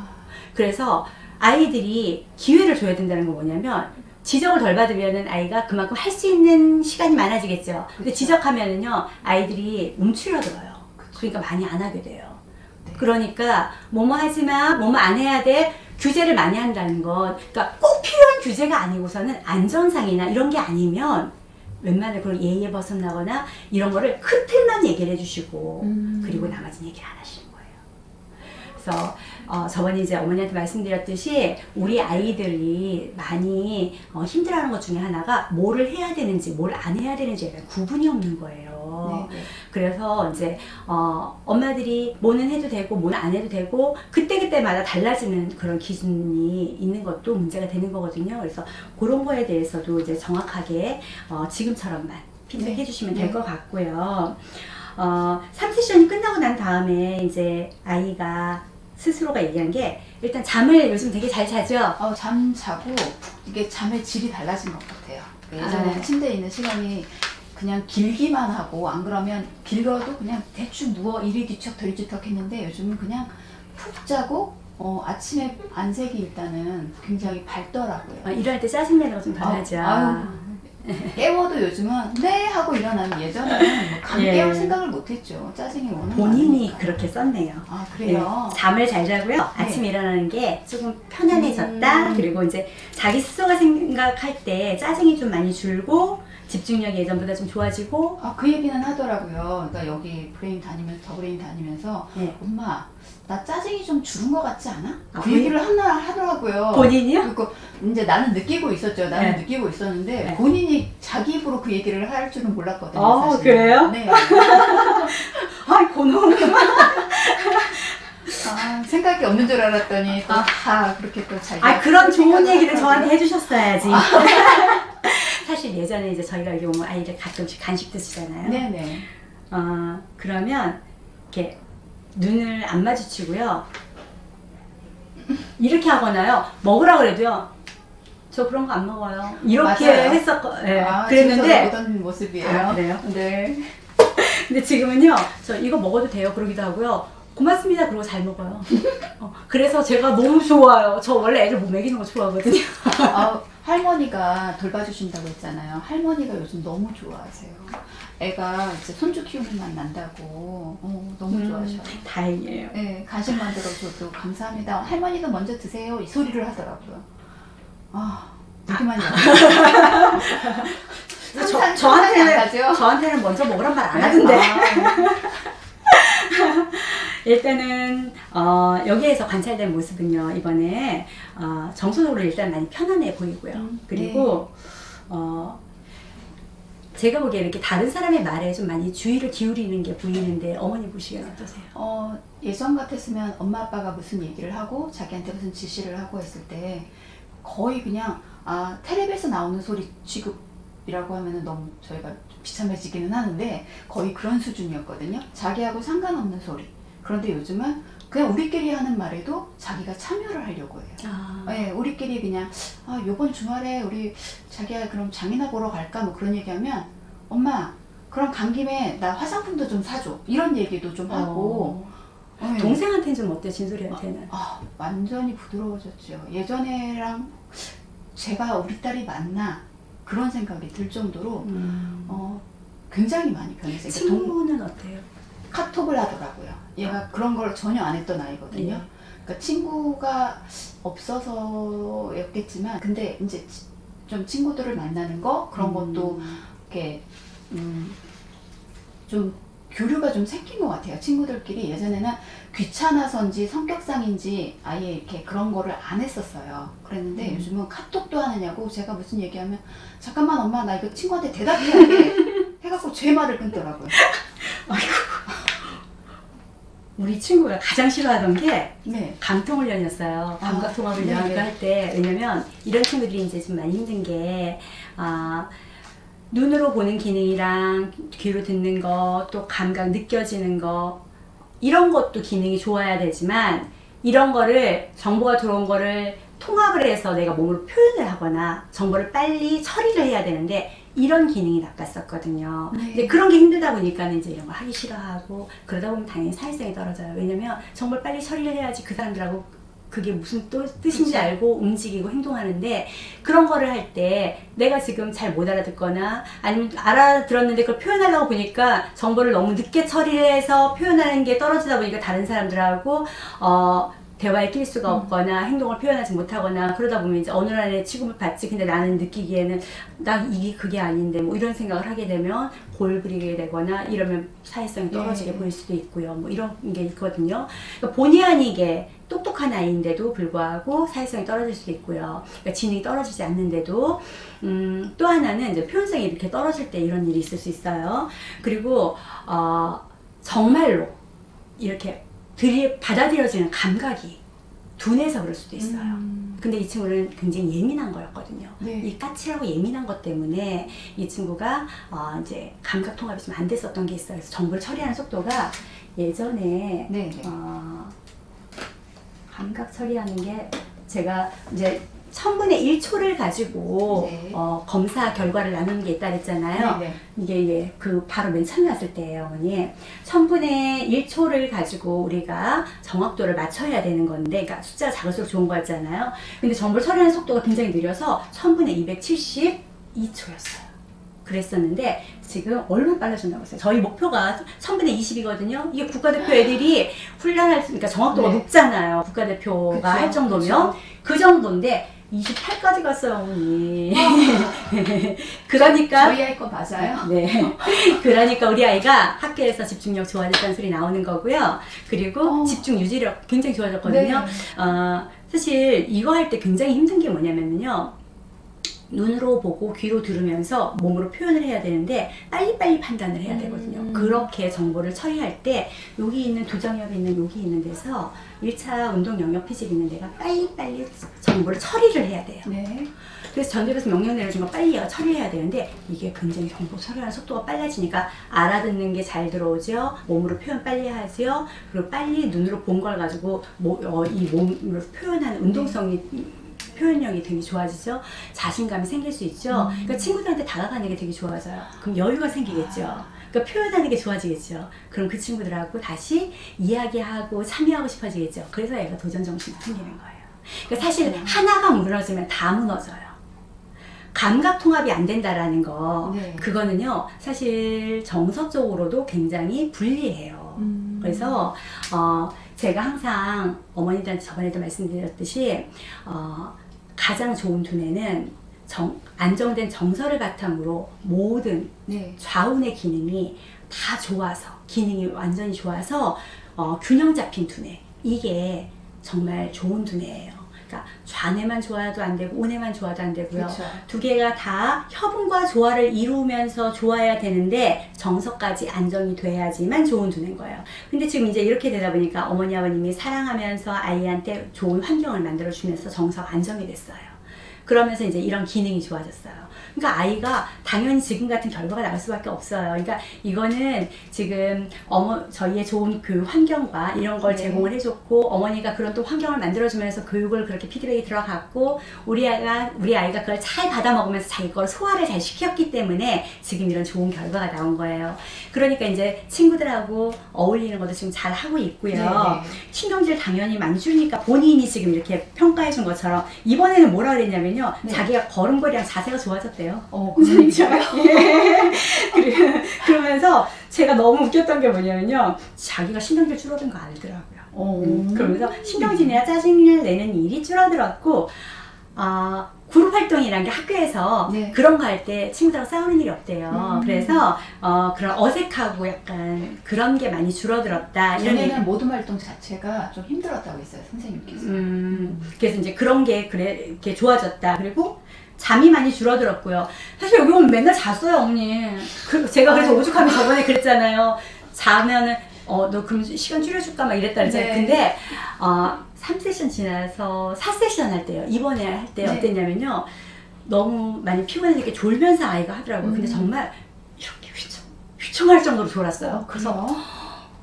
그래서 아이들이 기회를 줘야 된다는 건 뭐냐면 지적을 덜 받으면은 아이가 그만큼 할 수 있는 시간이 많아지겠죠. 근데 지적하면은요 아이들이 움츠러들어요. 그러니까 많이 안 하게 돼요. 그러니까 뭐뭐 하지 마, 뭐뭐 안 해야 돼. 규제를 많이 한다는 건 그러니까 꼭 필요한 규제가 아니고서는 안전상이나 이런 게 아니면 웬만한 그런 예의에 벗어나거나 이런 거를 큰 틀만 얘기를 해주시고 그리고 나머지는 얘기를 안 하시는 거예요. 그래서 저번에 이제 어머니한테 말씀드렸듯이 우리 아이들이 많이 힘들어하는 것 중에 하나가 뭐를 해야 되는지 뭘 안 해야 되는지에 대한 구분이 없는 거예요. 네. 그래서 이제 엄마들이 뭐는 해도 되고 뭐는 안 해도 되고 그때그때마다 달라지는 그런 기준이 있는 것도 문제가 되는 거거든요. 그래서 그런 거에 대해서도 이제 정확하게 지금처럼만 피드백 네. 해주시면 될 것 같고요. 3세션이 끝나고 난 다음에 이제 아이가 스스로가 얘기한 게 일단 잠을 요즘 되게 잘 자죠? 잠 자고 이게 잠의 질이 달라진 것 같아요. 예전에는 침대에 있는 시간이 그냥 길기만 하고 안 그러면 길어도 그냥 대충 누워 이리 뒤척 저리 뒤척 했는데 요즘은 그냥 푹 자고 아침에 안색이 일단은 굉장히 밝더라고요. 일어날 때 짜증내는 거 좀 덜하죠. 깨워도 요즘은 네 하고 일어나는 예전에는 뭐 감 예. 깨울 생각을 못했죠. 짜증이 워낙 본인이 많으니까. 그렇게 썼네요. 그래요? 네, 잠을 잘 자고요. 네. 아침에 일어나는 게 조금 편안해졌다. 그리고 이제 자기 스스로가 생각할 때 짜증이 좀 많이 줄고 집중력이 예전보다 좀 좋아지고. 그 얘기는 하더라고요. 그러니까 여기 브레인 다니면서 더 브레인 다니면서 네. 엄마 나 짜증이 좀 줄은 것 같지 않아? 그 본인? 얘기를 하더라고요. 본인이요? 그리고 이제 나는 느끼고 있었죠. 나는 네. 느끼고 있었는데 네. 본인이 자기 입으로 그 얘기를 할 줄은 몰랐거든요. 사실. 그래요? 네. 아이 고마워. 생각이 없는 줄 알았더니 또 그렇게 또 잘. 그런 좋은 얘기를 저한테 해주셨어야지. 사실 예전에 이제 저희가 여기 오면 아이들 가끔씩 간식 드시잖아요. 네네. 그러면 이렇게 눈을 안 마주치고요. 이렇게 하거나요. 먹으라 그래도요. 저 그런 거 안 먹어요. 이렇게 맞아요. 네, 아, 그랬는데 보던 모습이에요. 아, 그래요? 네. 근데 지금은요. 저 이거 먹어도 돼요. 그러기도 하고요. 고맙습니다. 그러고 잘 먹어요. 그래서 제가 너무 좋아요. 저 원래 애들 못 먹이는 거 좋아하거든요. 아, 할머니가 돌봐주신다고 했잖아요. 할머니가 요즘 너무 좋아하세요. 애가 이제 손주 키우는 맛 난다고 너무 좋아하셔요. 다행이에요. 네, 간식 만들어줘도 감사합니다. 할머니도 먼저 드세요. 이 소리를 하더라고요. 아, 되게만 저한테는 먼저 먹으란 말 안 하던데. 일단은 여기에서 관찰된 모습은요. 이번에 정서적으로 일단 많이 편안해 보이고요. 그리고 제가 보기에 이렇게 다른 사람의 말에 좀 많이 주의를 기울이는 게 보이는데 어머니 보시기엔 어떠세요? 예전 같았으면 엄마 아빠가 무슨 얘기를 하고 자기한테 무슨 지시를 하고 했을 때 거의 그냥 텔레비에서 나오는 소리 취급이라고 하면은 너무 저희가 좀 비참해지기는 하는데 거의 그런 수준이었거든요. 자기하고 상관없는 소리. 그런데 요즘은 그냥 우리끼리 하는 말에도 자기가 참여를 하려고 해요. 네, 우리끼리 그냥 요번 주말에 우리 자기야 그럼 장이나 보러 갈까 뭐 그런 얘기하면 엄마 그럼 간 김에 나 화장품도 좀 사줘 이런 얘기도 좀 하고 네. 동생한테는 좀 어때요? 진솔이한테는? 완전히 부드러워졌죠. 예전에랑 제가 우리 딸이 맞나 그런 생각이 들 정도로 굉장히 많이 변했어요. 친구는 어때요? 카톡을 하더라고요. 얘가 그런 걸 전혀 안 했던 아이거든요. 네. 그러니까 친구가 없어서였겠지만, 근데 이제 좀 친구들을 만나는 거 그런 것도 이렇게 좀 교류가 좀 생긴 것 같아요. 친구들끼리 예전에는 귀찮아서인지 성격상인지 아예 이렇게 그런 거를 안 했었어요. 그랬는데 요즘은 카톡도 하느냐고 제가 무슨 얘기하면 잠깐만 엄마 나 이거 친구한테 대답해야 돼 해갖고 제 말을 끊더라고요. 아이고. 우리 친구가 가장 싫어하던 게 네. 감통훈련이었어요. 감각통합훈련 할 때. 왜냐면 이런 친구들이 이제 좀 많이 힘든 게 눈으로 보는 기능이랑 귀로 듣는 거, 또 감각 느껴지는 거 이런 것도 기능이 좋아야 되지만 이런 거를 정보가 들어온 거를 통합을 해서 내가 몸으로 표현을 하거나 정보를 빨리 처리를 해야 되는데 이런 기능이 나빴었거든요. 네. 이제 그런 게 힘들다 보니까 이제 이런 거 하기 싫어하고 그러다 보면 당연히 사회성이 떨어져요. 왜냐면 정보를 빨리 처리를 해야지 그 사람들하고 그게 무슨 뜻인지 그쵸. 알고 움직이고 행동하는데 그런 거를 할 때 내가 지금 잘 못 알아듣거나 아니면 알아들었는데 그걸 표현하려고 보니까 정보를 너무 늦게 처리를 해서 표현하는 게 떨어지다 보니까 다른 사람들하고 대화에 낄 수가 없거나 행동을 표현하지 못하거나 그러다 보면 이제 어느 날에 취급을 받지 근데 나는 느끼기에는 나 이게 그게 아닌데 뭐 이런 생각을 하게 되면 골 부리게 되거나 이러면 사회성이 떨어지게 보일 수도 있고요. 뭐 이런 게 있거든요. 그러니까 본의 아니게 똑똑한 아이인데도 불구하고 사회성이 떨어질 수도 있고요. 그러니까 지능이 떨어지지 않는데도 또 하나는 이제 표현성이 이렇게 떨어질 때 이런 일이 있을 수 있어요. 그리고 정말로 이렇게 받아들여지는 감각이 둔해서 그럴 수도 있어요. 근데 이 친구는 굉장히 예민한 거였거든요. 네. 이 까칠하고 예민한 것 때문에 이 친구가 이제 감각 통합이 좀 안 됐었던 게 있어요. 그래서 정보를 처리하는 속도가 예전에 네. 감각 처리하는 게 제가 이제 1000분의 1초를 가지고 네. 검사 결과를 나누는 게 있다 그랬잖아요. 네. 이게 그 바로 맨 처음에 왔을 때예요, 어머니. 1000분의 1초를 가지고 우리가 정확도를 맞춰야 되는 건데, 그러니까 숫자가 작을수록 좋은 거였잖아요. 근데 정보를 처리하는 속도가 굉장히 느려서 1000분의 272초였어요. 그랬었는데 지금 얼마나 빨라졌나고 했어요. 저희 목표가 1000분의 20이거든요. 이게 국가대표 애들이 훈련할 수, 그러니까 정확도가 네. 높잖아요. 국가대표가 그쵸, 할 정도면. 그쵸. 그 정도인데 28까지 갔어요, 어머니. 그러니까 저희 아이 거 맞아요? 네. 그러니까 우리 아이가 학교에서 집중력 좋아졌다는 소리 나오는 거고요. 그리고 집중 유지력 굉장히 좋아졌거든요. 네. 사실 이거 할 때 굉장히 힘든 게 뭐냐면요. 눈으로 보고 귀로 들으면서 몸으로 표현을 해야 되는데 빨리빨리 판단을 해야 되거든요. 그렇게 정보를 처리할 때 여기 있는 두정엽이 있는 여기 있는 데서 1차 운동 영역 피질 있는 데가 빨리빨리 정보를 처리를 해야 돼요. 네. 그래서 전두엽에서 명령 내려준 거 빨리 얘가 처리해야 되는데 이게 굉장히 정보 처리하는 속도가 빨라지니까 알아듣는 게 잘 들어오죠. 몸으로 표현 빨리 하죠. 그리고 빨리 눈으로 본 걸 가지고 이 몸으로 표현하는 운동성이 표현력이 되게 좋아지죠. 자신감이 생길 수 있죠. 그러니까 친구들한테 다가가는 게 되게 좋아져요. 그럼 여유가 생기겠죠. 그러니까 표현하는 게 좋아지겠죠. 그럼 그 친구들하고 다시 이야기하고 참여하고 싶어지겠죠. 그래서 얘가 도전 정신이 생기는 거예요. 그러니까 사실 하나가 무너지면 다 무너져요. 감각 통합이 안 된다라는 거, 네. 그거는요, 사실 정서적으로도 굉장히 불리해요. 그래서, 제가 항상 어머니들한테 저번에도 말씀드렸듯이, 가장 좋은 두뇌는 안정된 정서를 바탕으로 모든 네. 좌우의 기능이 다 좋아서, 기능이 완전히 좋아서, 균형 잡힌 두뇌. 이게 정말 좋은 두뇌예요. 그러니까 좌뇌만 좋아도 안 되고 우뇌만 좋아도 안 되고요. 그렇죠. 두 개가 다 협음과 조화를 이루면서 좋아야 되는데 정서까지 안정이 돼야지만 좋은 두뇌인 거예요. 근데 지금 이제 이렇게 되다 보니까 어머니 아버님이 사랑하면서 아이한테 좋은 환경을 만들어 주면서 정서가 안정이 됐어요. 그러면서 이제 이런 기능이 좋아졌어요. 그러니까 아이가 당연히 지금 같은 결과가 나올 수밖에 없어요. 그러니까 이거는 지금 저희의 좋은 교육 환경과 이런 걸 네. 제공을 해줬고 어머니가 그런 또 환경을 만들어주면서 교육을 그렇게 피드백이 들어갔고 우리 아이가 그걸 잘 받아 먹으면서 자기 걸 소화를 잘 시켰기 때문에 지금 이런 좋은 결과가 나온 거예요. 그러니까 이제 친구들하고 어울리는 것도 지금 잘 하고 있고요. 네. 신경질 당연히 많이 줄이니까 본인이 지금 이렇게 평가해 준 것처럼 이번에는 뭐라 그랬냐면요. 네. 자기가 걸음걸이랑 자세가 좋아졌대요. 무슨 얘기죠? 예. 그러면서 제가 너무 웃겼던 게 뭐냐면요. 자기가 신경질 줄어든 거 알더라고요. 그러면서 신경질이나 짜증을 내는 일이 줄어들었고 그룹 활동이라는 게 학교에서 네. 그런 거 할 때 친구들하고 싸우는 일이 없대요. 그래서 그런 어색하고 약간 그런 게 많이 줄어들었다. 이런 얘기. 전에는 모든 활동 자체가 좀 힘들었다고 했어요, 선생님께서. 그래서 이제 그런 게 이렇게 좋아졌다. 그리고 잠이 많이 줄어들었고요. 사실 여기 오면 맨날 잤어요, 어머니. 제가 그래서 오죽하면 저번에 그랬잖아요. 자면은 너 그럼 시간 줄여줄까 막 이랬다 그랬잖아요. 네. 근데 3세션 지나서 4세션 할 때요. 이번에 할 때 네. 어땠냐면요. 너무 많이 피곤해서 이렇게 졸면서 아이가 하더라고요. 근데 정말 이렇게 휘청할 정도로 졸았어요. 그래서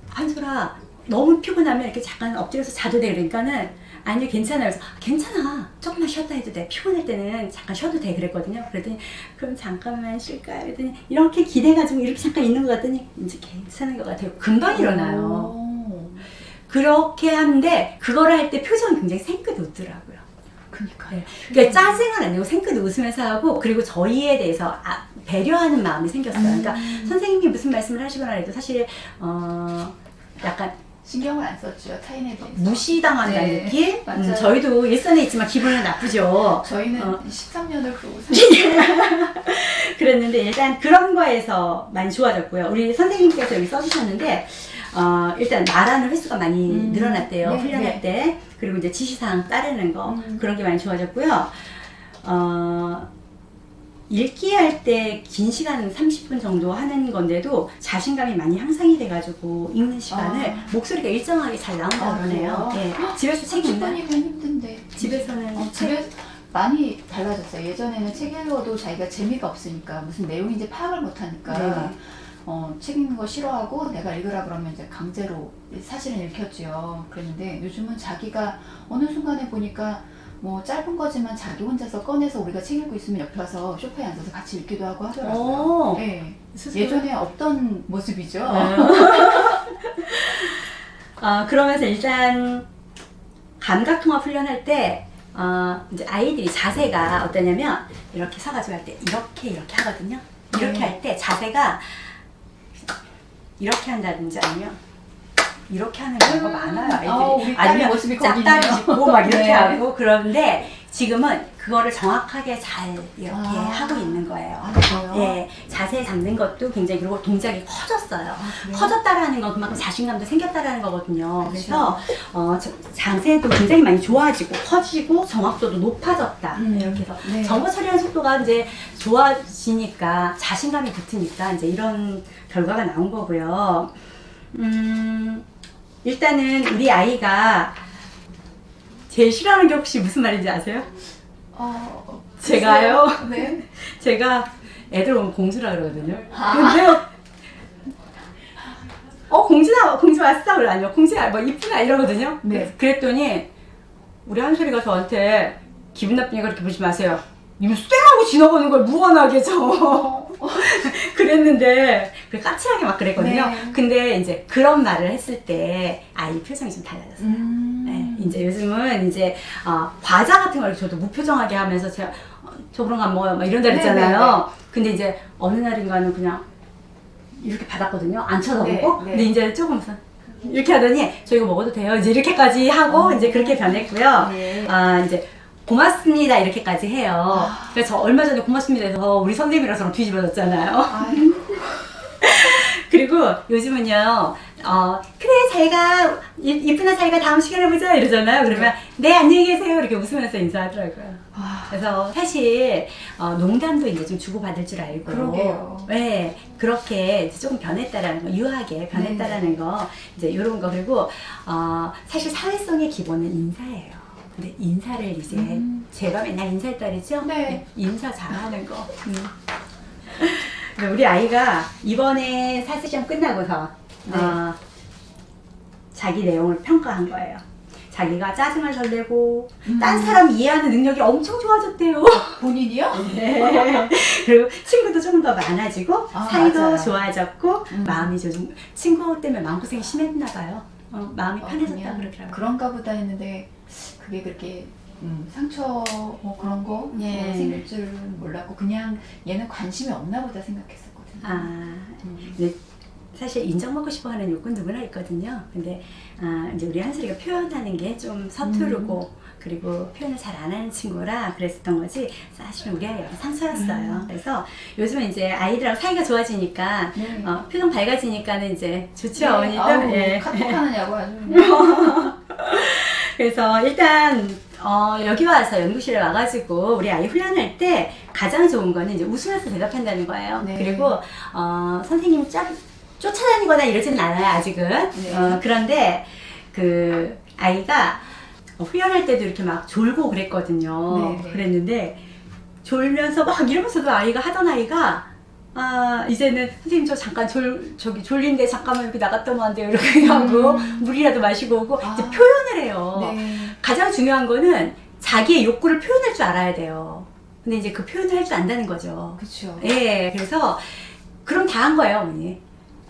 한솔아 너무 피곤하면 이렇게 잠깐 엎드려서 자도 돼. 그러니까는 아니 괜찮아요. 그래서 괜찮아. 조금만 쉬었다 해도 돼. 피곤할 때는 잠깐 쉬어도 돼. 그랬거든요. 그랬더니 그럼 잠깐만 쉴까요? 그랬더니 이렇게 기대가지고 이렇게 잠깐 있는 것 같더니 이제 괜찮은 것 같아요. 금방 일어나요. 그렇게 하는데 그거를 할 때 표정이 굉장히 생긋 웃더라고요. 그러니까요. 그러니까 짜증은 아니고 생긋 웃으면서 하고 그리고 저희에 대해서 배려하는 마음이 생겼어요. 그러니까 선생님이 무슨 말씀을 하시거나 해도 사실 약간 신경을 안 썼죠, 타인에 대해서. 무시당한다는 네, 느낌? 맞아요. 저희도 일선에 있지만 기분은 나쁘죠. 저희는 13년을 그러고 살았어요. 그랬는데 일단 그런 거에서 많이 좋아졌고요. 우리 선생님께서 여기 써주셨는데 일단 말하는 횟수가 많이 늘어났대요. 네, 훈련할 네. 때. 그리고 이제 지시사항 따르는 거 그런 게 많이 좋아졌고요. 읽기 할 때 긴 시간 30분 정도 하는 건데도 자신감이 많이 향상이 돼가지고 읽는 시간을 목소리가 일정하게 잘 나온다고 그러네요. 그래요? 네. 집에서 책 읽나? 30분이면 힘든데. 집에서는 집에 많이 달라졌어요. 예전에는 책 읽어도 자기가 재미가 없으니까 무슨 내용인지 파악을 못하니까 네. 책 읽는 거 싫어하고 내가 읽으라 그러면 이제 강제로 사실은 읽혔죠. 그랬는데 요즘은 자기가 어느 순간에 보니까 뭐 짧은 거지만 자기 혼자서 꺼내서 우리가 책 읽고 있으면 옆에 와서 소파에 앉아서 같이 읽기도 하고 하더라고요. 네. 예전에 없던 모습이죠. 그러면서 일단 감각통합 훈련할 때 이제 아이들이 자세가 어떠냐면 이렇게 서가지고 할 때 이렇게 하거든요. 이렇게 할 때 자세가 이렇게 한다든지 아니면 이렇게 하는 경우가 많아요. 아이들이. 우리 딸의 모습이 거기 짝다리 있네요. 짚고 막 이렇게 네. 하고 그런데 지금은 그거를 정확하게 잘 이렇게 아. 하고 있는 거예요. 아, 그래요? 예, 자세 잡는 것도 굉장히 그리고 동작이 커졌어요. 그래요? 커졌다라는 건 그만큼 자신감도 생겼다라는 거거든요. 그렇죠. 그래서 자세도 굉장히 많이 좋아지고 커지고 정확도도 높아졌다. 이렇게 해서 네. 정보 처리하는 속도가 이제 좋아지니까 자신감이 붙으니까 이제 이런 결과가 나온 거고요. 일단은 우리 아이가 제일 싫어하는 게 혹시 무슨 말인지 아세요? 제가요? 네. 제가 애들 오면 공주라 그러거든요. 아. 근데 공주 왔어? 그래 아니요 공주야 뭐 이쁘나 이러거든요. 네. 그랬더니 우리 한솔이가 저한테 기분 나쁘니까 그렇게 보지 마세요. 이거 쌩하고 지나가는 걸 무한하게 그랬는데 까칠하게 막 그랬거든요. 네. 근데 이제 그런 말을 했을 때 아이 표정이 좀 달라졌어요. 네, 이제 요즘은 이제 과자 같은 걸 저도 무표정하게 하면서 제가 저 그런 거 안 먹어요 막 이런다 그랬잖아요. 근데 이제 어느 날인가는 그냥 이렇게 받았거든요. 안 쳐다보고. 네, 네. 근데 이제 조금 이렇게 하더니 저 이거 먹어도 돼요. 이제 이렇게까지 하고 이제 그렇게 변했고요. 네. 이제 고맙습니다 이렇게까지 해요. 그래서 저 얼마 전에 고맙습니다 해서 우리 선생님이랑 저랑 뒤집어졌잖아요. 아이고. 그리고 요즘은요, 그래, 잘가, 이쁘나 잘가, 다음 시간에 보자, 이러잖아요. 그러면, 네, 안녕히 계세요. 이렇게 웃으면서 인사하더라고요. 그래서 사실, 농담도 이제 좀 주고받을 줄 알고. 그러게요. 네, 그렇게 이제 조금 변했다라는 거, 유하게 변했다라는 거, 이제 이런 거. 그리고, 사실 사회성의 기본은 인사예요. 근데 인사를 이제, 제가 맨날 인사했다 그랬죠? 네. 인사 잘하는 거. 우리 아이가 이번에 사스시험 끝나고서 네. 자기 내용을 평가한 거예요. 자기가 짜증을 잘 내고 딴 사람 이해하는 능력이 엄청 좋아졌대요. 본인이요? 네. 그리고 친구도 조금 더 많아지고 사이도 맞아요. 좋아졌고 마음이 좀 친구 때문에 마음고생이 심했나 봐요. 마음이 편해졌다 그냥 그러더라고요. 그런가 보다 했는데 그게 그렇게 상처 뭐 그런 거 예. 생길 줄은 몰랐고 그냥 얘는 관심이 없나 보다 생각했었거든요. 근데 사실 인정받고 싶어 하는 욕구는 누구나 있거든요. 근데 이제 우리 한솔이가 표현하는 게 좀 서투르고 그리고 표현을 잘 안 하는 친구라 그랬었던 거지 사실은 우리 아이가 상처였어요. 그래서 요즘은 이제 아이들하고 사이가 좋아지니까 네. 표정 밝아지니까는 이제 좋죠. 네. 어머니도. 아우, 예. 카톡하느냐고 아주. 그래서 일단 여기 와서 연구실에 와가지고 우리 아이 훈련할 때 가장 좋은 거는 이제 웃으면서 대답한다는 거예요. 네. 그리고 선생님이 쫓아다니거나 이러지는 않아요 아직은. 네. 그런데 그 아이가 훈련할 때도 이렇게 막 졸고 그랬거든요. 네, 네. 그랬는데 졸면서 막 이러면서도 아이가 하던 아이가 이제는 선생님 저 잠깐 저기 졸린데 잠깐만 여기 나갔다 오면 안 돼요 이렇게 하고 물이라도 마시고 오고 이제 표현을 해요. 네. 가장 중요한 거는 자기의 욕구를 표현할 줄 알아야 돼요. 근데 이제 그 표현을 할 줄 안다는 거죠. 그렇죠. 예, 그래서 그럼 다 한 거예요, 어머니.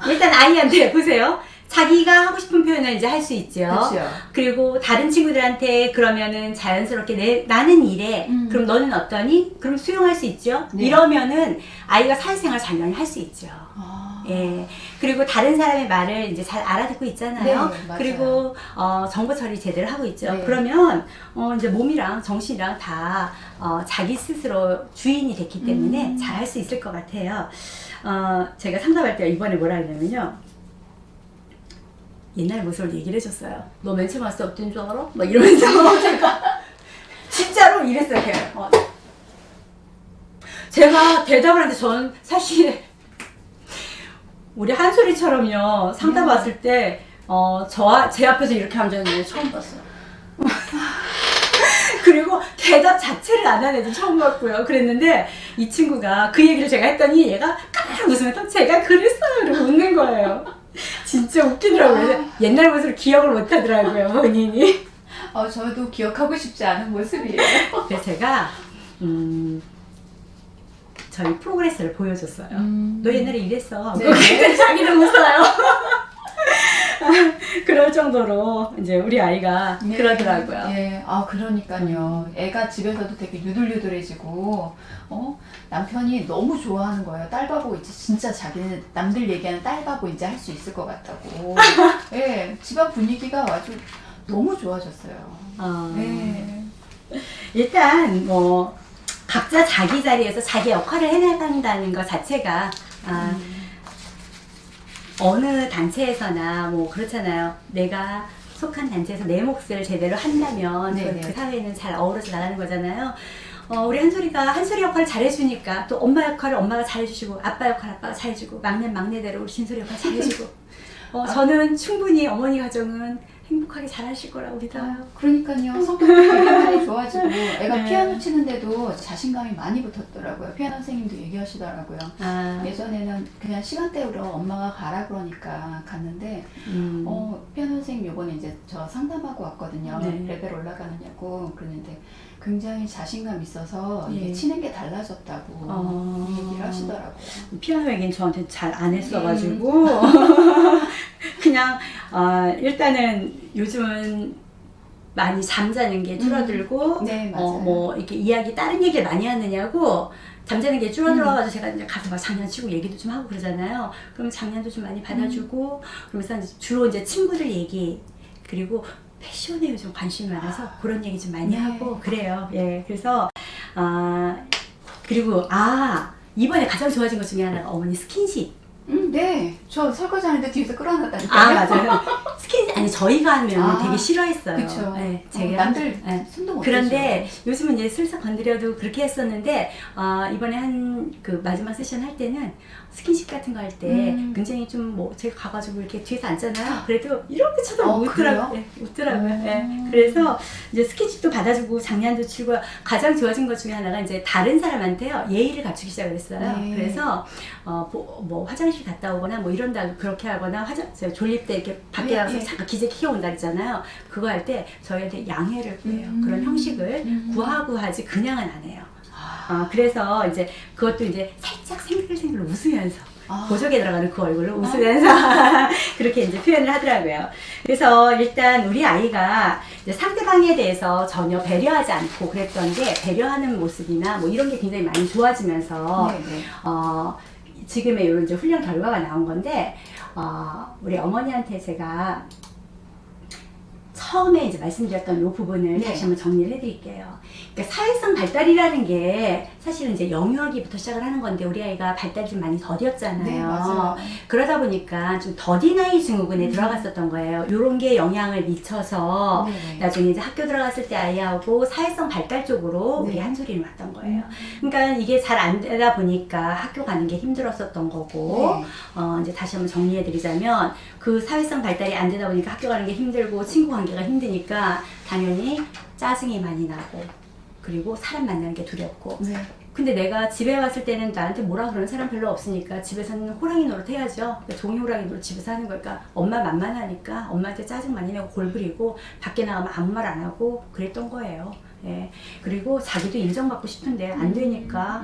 일단 아이한테 보세요. 자기가 하고 싶은 표현을 이제 할 수 있죠. 그렇죠. 그리고 다른 친구들한테 그러면은 자연스럽게 나는 이래. 그럼 너는 어떠니? 그럼 수용할 수 있죠. 네. 이러면은 아이가 사회생활 잘 할 수 있죠. 예. 그리고 다른 사람의 말을 이제 잘 알아듣고 있잖아요. 네, 맞아요. 그리고 정보 처리 제대로 하고 있죠. 네. 그러면 이제 몸이랑 정신이랑 다 자기 스스로 주인이 됐기 때문에 잘 할 수 있을 것 같아요. 제가 상담할 때 이번에 뭐라 했냐면요. 옛날 모습을 얘기를 해줬어요. 너 맨 처음 왔을 때 어떤 줄 알아? 막 이러면서 제가 진짜로 이랬어요. 제가 대답을 하는데 저는 사실 우리 한솔이처럼요 상담 왔을 때 제 앞에서 이렇게 앉아있는 거 처음 봤어요. 그리고 대답 자체를 안 하는 애도 처음 봤고요. 그랬는데 이 친구가 그 얘기를 제가 했더니 얘가 까르르 웃으면서 제가 그랬어요 이러고 웃는 거예요. 진짜 웃기더라고요. 옛날 모습을 기억을 못 하더라고요 본인이. 저도 기억하고 싶지 않은 모습이에요. 그래서 제가 저희 프로그레스를 보여줬어요. 너 옛날에 이랬어. 네. 그랬더니 자기는 웃어요. 그럴 정도로 이제 우리 아이가 네. 그러더라고요. 예, 그러니까요. 애가 집에서도 되게 유들유들해지고, 남편이 너무 좋아하는 거예요. 딸바보 이제 진짜 자기는 남들 얘기하는 딸바보 이제 할 수 있을 것 같다고. 예, 집안 분위기가 아주 너무 좋아졌어요. 네. 일단 뭐 각자 자기 자리에서 자기 역할을 해나간다는 것 자체가 어느 단체에서나 뭐 그렇잖아요. 내가 속한 단체에서 내 몫을 제대로 한다면 네네. 그 사회는 잘 어우러져 나가는 거잖아요. 우리 한솔이가 한솔이 역할을 잘해주니까 또 엄마 역할을 엄마가 잘해주시고 아빠 역할 아빠가 잘해주고 막내 막내대로 우리 진솔이 역할 잘해주고 저는 충분히 어머니 가정은 행복하게 잘하실 거라고 믿어요. 그러니까요. 성격도 되게 많이 좋아지고 애가 네. 피아노 치는데도 자신감이 많이 붙었더라고요. 피아노 선생님도 얘기하시더라고요. 예전에는 그냥 시간대로 엄마가 가라 그러니까 갔는데 피아노 선생님 요번에 이제 저 상담하고 왔거든요. 네. 레벨 올라가느냐고. 그랬는데 굉장히 자신감 있어서 이게 예. 치는 게 달라졌다고 얘기를 하시더라고요. 피아노 얘기는 저한테 잘 안 했어가지고 그냥 일단은 요즘은 많이 잠자는 게 줄어들고 네, 맞아요. 뭐 이렇게 이야기 다른 얘기를 많이 하느냐고 잠자는 게 줄어들어가지고 제가 이제 가서 막 장난치고 얘기도 좀 하고 그러잖아요. 그럼 장난도 좀 많이 받아주고 그러면서 이제 주로 이제 친구들 얘기 그리고 패션에 요즘 관심이 많아서 그런 얘기 좀 많이 네. 하고 그래요. 예, 그래서 그리고 이번에 가장 좋아진 것 중에 하나가 어머니 스킨십. 네. 저 설거지 하는데 뒤에서 끌어놨다니까요. 맞아요. 스킨십 아니 저희가 하면 되게 싫어했어요. 그쵸. 네, 제가 남들 손도 못 그런데 대죠. 요즘은 이제 슬쩍 건드려도 그렇게 했었는데 이번에 한 그 마지막 세션 할 때는 스킨십 같은 거 할 때 굉장히 좀 뭐 제가 가가지고 이렇게 뒤에서 앉잖아요. 그래도 이렇게 쳐다보고 웃더라고요. 네, 웃더라고요. 네. 그래서 이제 스킨십도 받아주고 장난도 치고 가장 좋아진 것 중에 하나가 이제 다른 사람한테요 예의를 갖추기 시작을 했어요. 네. 그래서 뭐 화장실 갔다 오거나 뭐 이런다 그렇게 하거나 졸릴 때 이렇게 밖에 예, 나가서 예. 잠깐 기재 키워온다 그랬잖아요. 그거 할 때 저희한테 양해를 구해요. 그런 형식을 구하고 하지 그냥은 안 해요. 그래서 이제 그것도 이제 살짝 생글생글 웃으면서 보조개 들어가는 그 얼굴로 웃으면서 그렇게 이제 표현을 하더라고요. 그래서 일단 우리 아이가 이제 상대방에 대해서 전혀 배려하지 않고 그랬던 게 배려하는 모습이나 뭐 이런 게 굉장히 많이 좋아지면서 네네. 지금의 이런 이제 훈련 결과가 나온 건데 우리 어머니한테 제가 처음에 이제 말씀드렸던 이 부분을 네. 다시 한번 정리를 해드릴게요. 그러니까 사회성 발달이라는 게 사실은 이제 영유아기부터 시작을 하는 건데 우리 아이가 발달이 좀 많이 더뎠잖아요. 네, 맞아요. 그러다 보니까 좀 더딘 아이 증후군에 들어갔었던 거예요. 이런 게 영향을 미쳐서 네네. 나중에 이제 학교 들어갔을 때 아이하고 사회성 발달 쪽으로 우리 네. 한솔이는 왔던 거예요. 그러니까 이게 잘 안 되다 보니까 학교 가는 게 힘들었었던 거고 네. 이제 다시 한번 정리해드리자면 그 사회성 발달이 안 되다 보니까 학교 가는 게 힘들고 친구 관계가 힘드니까 당연히 짜증이 많이 나고 그리고 사람 만나는 게 두렵고 네. 근데 내가 집에 왔을 때는 나한테 뭐라 그러는 사람 별로 없으니까 집에서는 호랑이 노릇 해야죠. 그러니까 종이 호랑이 노릇 집에서 하는 거니까 엄마 만만하니까 엄마한테 짜증 많이 내고 골부리고 밖에 나가면 아무 말 안 하고 그랬던 거예요. 예. 그리고 자기도 인정받고 싶은데 안 되니까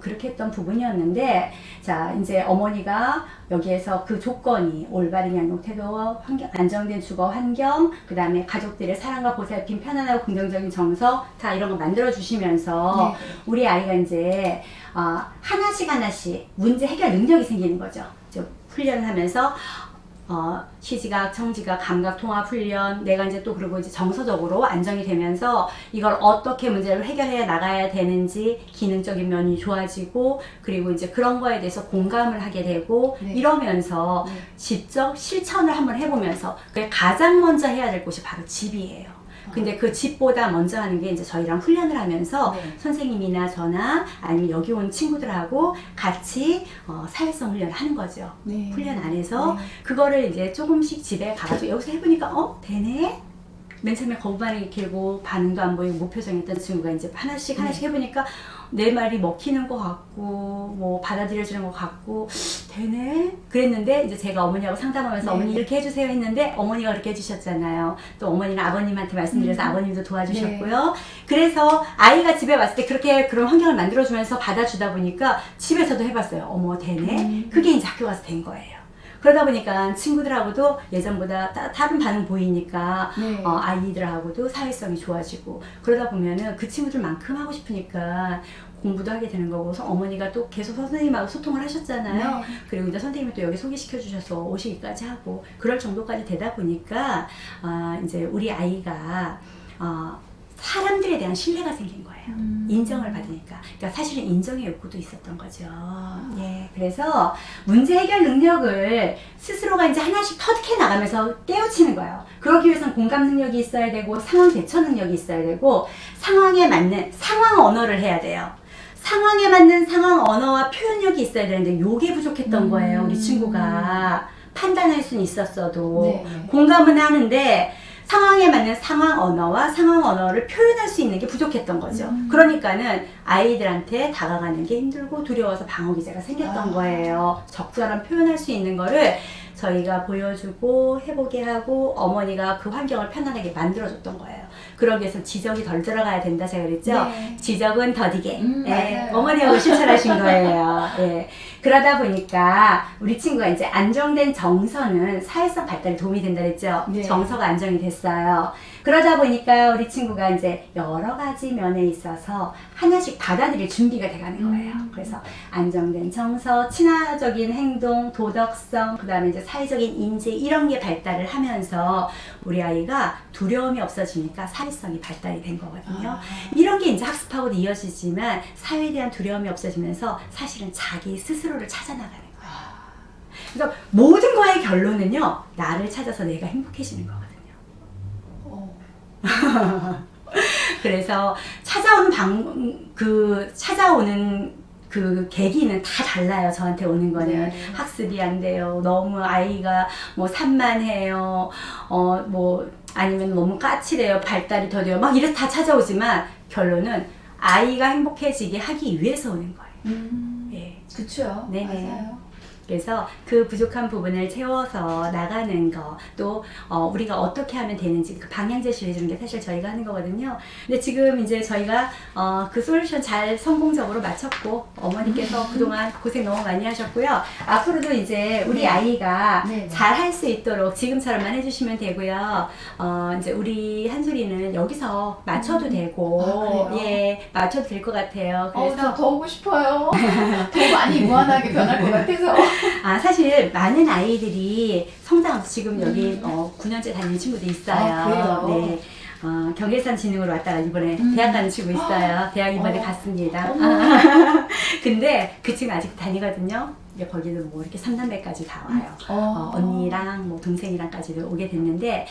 그렇게 했던 부분이었는데 자 이제 어머니가 여기에서 그 조건이 올바른 양육 태도, 환경, 안정된 주거 환경, 그 다음에 가족들의 사랑과 보살핌, 편안하고 긍정적인 정서 다 이런 거 만들어 주시면서 네. 우리 아이가 이제 하나씩 문제 해결 능력이 생기는 거죠. 이제 훈련을 하면서 시지각, 청지각, 감각 통합 훈련, 내가 이제 또 그리고 이제 정서적으로 안정이 되면서 이걸 어떻게 문제를 해결해 나가야 되는지 기능적인 면이 좋아지고 그리고 이제 그런 거에 대해서 공감을 하게 되고 네. 이러면서 네. 직접 실천을 한번 해보면서 가장 먼저 해야 될 곳이 바로 집이에요. 근데 그 집보다 먼저 하는 게 이제 저희랑 훈련을 하면서 네. 선생님이나 저나 아니면 여기 온 친구들하고 같이 사회성 훈련을 하는 거죠. 네. 훈련 안에서 네. 그거를 이제 조금씩 집에 가가지고 여기서 해보니까 되네? 맨 처음에 거부 반응이 길고 반응도 안 보이고 무표정했던 친구가 이제 하나씩 해보니까 내 말이 먹히는 것 같고 뭐 받아들여지는 것 같고 되네 그랬는데 이제 제가 어머니하고 상담하면서 네. 어머니 이렇게 해주세요 했는데 어머니가 그렇게 해주셨잖아요. 또 어머니는 아버님한테 말씀드려서 아버님도 도와주셨고요. 그래서 아이가 집에 왔을 때 그렇게 그런 환경을 만들어주면서 받아주다 보니까 집에서도 해봤어요. 어머 되네. 그게 이제 학교 가서 된 거예요. 그러다 보니까 친구들하고도 예전보다 다른 반응 보이니까 네. 아이들하고도 사회성이 좋아지고 그러다 보면은 그 친구들만큼 하고 싶으니까 공부도 하게 되는 거고 어머니가 또 계속 선생님하고 소통을 하셨잖아요. 네. 그리고 이제 선생님이 또 여기 소개시켜 주셔서 오시기까지 하고 그럴 정도까지 되다 보니까 이제 우리 아이가 사람들에 대한 신뢰가 생긴 거예요. 인정을 받으니까. 그러니까 사실은 인정의 욕구도 있었던 거죠. 예. 그래서 문제 해결 능력을 스스로가 이제 하나씩 터득해 나가면서 깨우치는 거예요. 그러기 위해서는 공감 능력이 있어야 되고, 상황 대처 능력이 있어야 되고, 상황에 맞는 상황 언어를 해야 돼요. 상황에 맞는 상황 언어와 표현력이 있어야 되는데, 요게 부족했던 거예요. 우리 친구가. 판단할 수는 있었어도. 네. 공감은 하는데, 상황에 맞는 상황 언어와 상황 언어를 표현할 수 있는 게 부족했던 거죠. 그러니까는 아이들한테 다가가는 게 힘들고 두려워서 방어 기제가 생겼던 거예요. 적절한 표현할 수 있는 거를 저희가 보여주고 해보게 하고 어머니가 그 환경을 편안하게 만들어줬던 거예요. 그러기 위해서 지적이 덜 들어가야 된다 제가 그랬죠. 네. 지적은 더디게. 예, 맞아요. 어머니하고 실천하신 거예요. 예. 그러다 보니까 우리 친구가 이제 안정된 정서는 사회성 발달에 도움이 된다 그랬죠. 네. 정서가 안정이 됐어요. 그러다 보니까 우리 친구가 이제 여러 가지 면에 있어서 하나씩 받아들일 준비가 돼가는 거예요. 그래서 안정된 정서, 친화적인 행동, 도덕성, 그 다음에 이제 사회적인 인재 이런 게 발달을 하면서 우리 아이가 두려움이 없어지니까 사회성이 발달이 된 거거든요. 이런 게 이제 학습하고도 이어지지만 사회에 대한 두려움이 없어지면서 사실은 자기 스스로를 찾아나가는 거예요. 그래서 모든 거의 결론은요, 나를 찾아서 내가 행복해지는 거거든요. 그래서 찾아오는 그 계기는 다 달라요. 저한테 오는 거는. 네. 학습이 안 돼요. 너무 아이가 뭐 산만해요. 뭐 아니면 너무 까칠해요. 발달이 더뎌요. 막 이래서 다 찾아오지만 결론은 아이가 행복해지게 하기 위해서 오는 거예요. 예. 그쵸. 네네. 맞아요. 그래서 그 부족한 부분을 채워서 나가는 거, 또 우리가 어떻게 하면 되는지 그 방향 제시를 해주는 게 사실 저희가 하는 거거든요. 근데 지금 이제 저희가 그 솔루션 잘 성공적으로 마쳤고 어머니께서 그동안 고생 너무 많이 하셨고요. 앞으로도 이제 우리 네. 아이가 네, 네. 잘 할 수 있도록 지금처럼만 해주시면 되고요. 이제 우리 한솔이는 여기서 맞춰도 되고, 아, 그래요? 예, 맞춰도 될 것 같아요. 그래서 나 더 오고 싶어요. 더 많이 무한하게 변할 것 같아서. 사실 많은 아이들이 성장하면서 지금 여기 9년째 다니는 친구도 있어요. 아, 그래요? 네. 경계산 진흥으로 왔다가 이번에 대학 가는 친구 있어요. 대학 이번에 갔습니다. 근데 그 친구 아직 다니거든요. 이제 거기도 뭐 이렇게 3남매까지 다 와요. 언니랑 뭐 동생이랑까지도 오게 됐는데,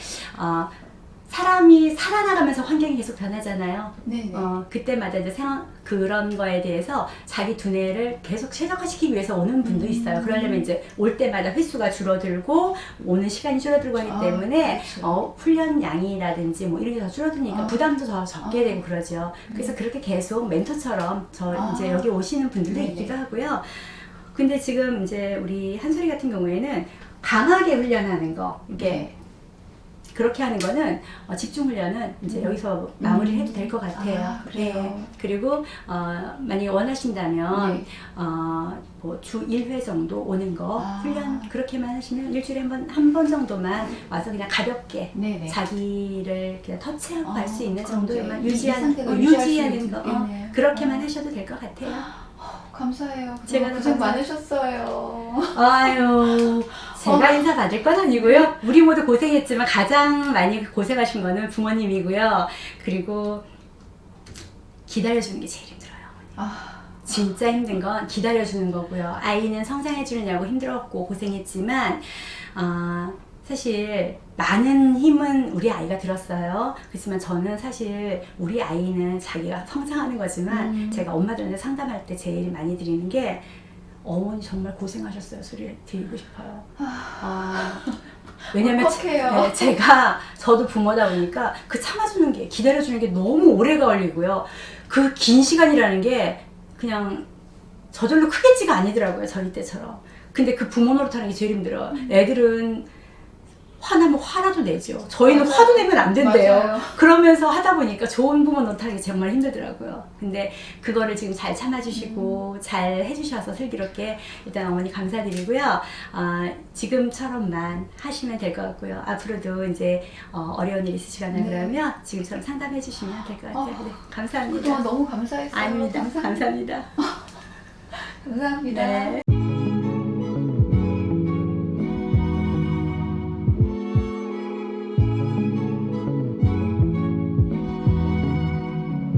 사람이 살아나가면서 환경이 계속 변하잖아요. 네네. 그때마다 이제 그런 거에 대해서 자기 두뇌를 계속 최적화시키기 위해서 오는 분도 있어요. 그러려면 이제 올 때마다 횟수가 줄어들고 오는 시간이 줄어들고 하기 때문에 그렇죠. 훈련 양이라든지 뭐 이런 게 더 줄어드니까 부담도 더 적게 되고 그러죠. 그래서 그렇게 계속 멘토처럼 이제 여기 오시는 분들도 네네. 있기도 하고요. 근데 지금 이제 우리 한솔이 같은 경우에는 강하게 훈련하는 거, 이게 네. 그렇게 하는 거는 집중 훈련은 이제 여기서 마무리를 해도 될 것 같아요. 그래요. 네. 그리고 만약에 원하신다면 네. 뭐 주 1회 정도 오는 거 훈련 그렇게만 하시면 일주일에 한 번 정도만 와서 그냥 가볍게 네네. 자기를 그냥 터치하고 갈 수 있는 그럼 정도만 이제 이 상태가 유지하는 거 있겠네요. 그렇게만 하셔도 될 것 같아요. 감사해요. 제가 고생 감사- 많으셨어요. 아유, 제가 인사 받을 건 아니고요. 우리 모두 고생했지만 가장 많이 고생하신 거는 부모님이고요. 그리고 기다려주는 게 제일 힘들어요. 진짜 힘든 건 기다려주는 거고요. 아이는 성장해주느냐고 힘들었고 고생했지만 사실 많은 힘은 우리 아이가 들었어요. 그렇지만 저는 사실 우리 아이는 자기가 성장하는 거지만 제가 엄마들한테 상담할 때 제일 많이 드리는 게 어머니 정말 고생하셨어요 소리를 드리고 싶어요. 왜냐면 어떡해요. 저도 부모다 보니까 그 참아주는 게 기다려주는 게 너무 오래 걸리고요. 그 긴 시간이라는 게 그냥 저절로 크겠지가 아니더라고요. 저희 때처럼. 근데 그 부모 노릇하는 게 제일 힘들어요. 애들은 화나면 화라도 내죠. 저희는 맞아요. 화도 내면 안 된대요. 맞아요. 그러면서 하다 보니까 좋은 부모 노릇하는 게 정말 힘들더라고요. 근데 그거를 지금 잘 참아주시고 잘 해주셔서 슬기롭게 일단 어머니 감사드리고요. 지금처럼만 하시면 될 것 같고요. 앞으로도 이제 어려운 일 있으시거나 네. 그러면 지금처럼 상담해 주시면 될 것 같아요. 네, 감사합니다. 그동안 너무 감사했어요. 아닙니다. 감사합니다. 감사합니다. 네.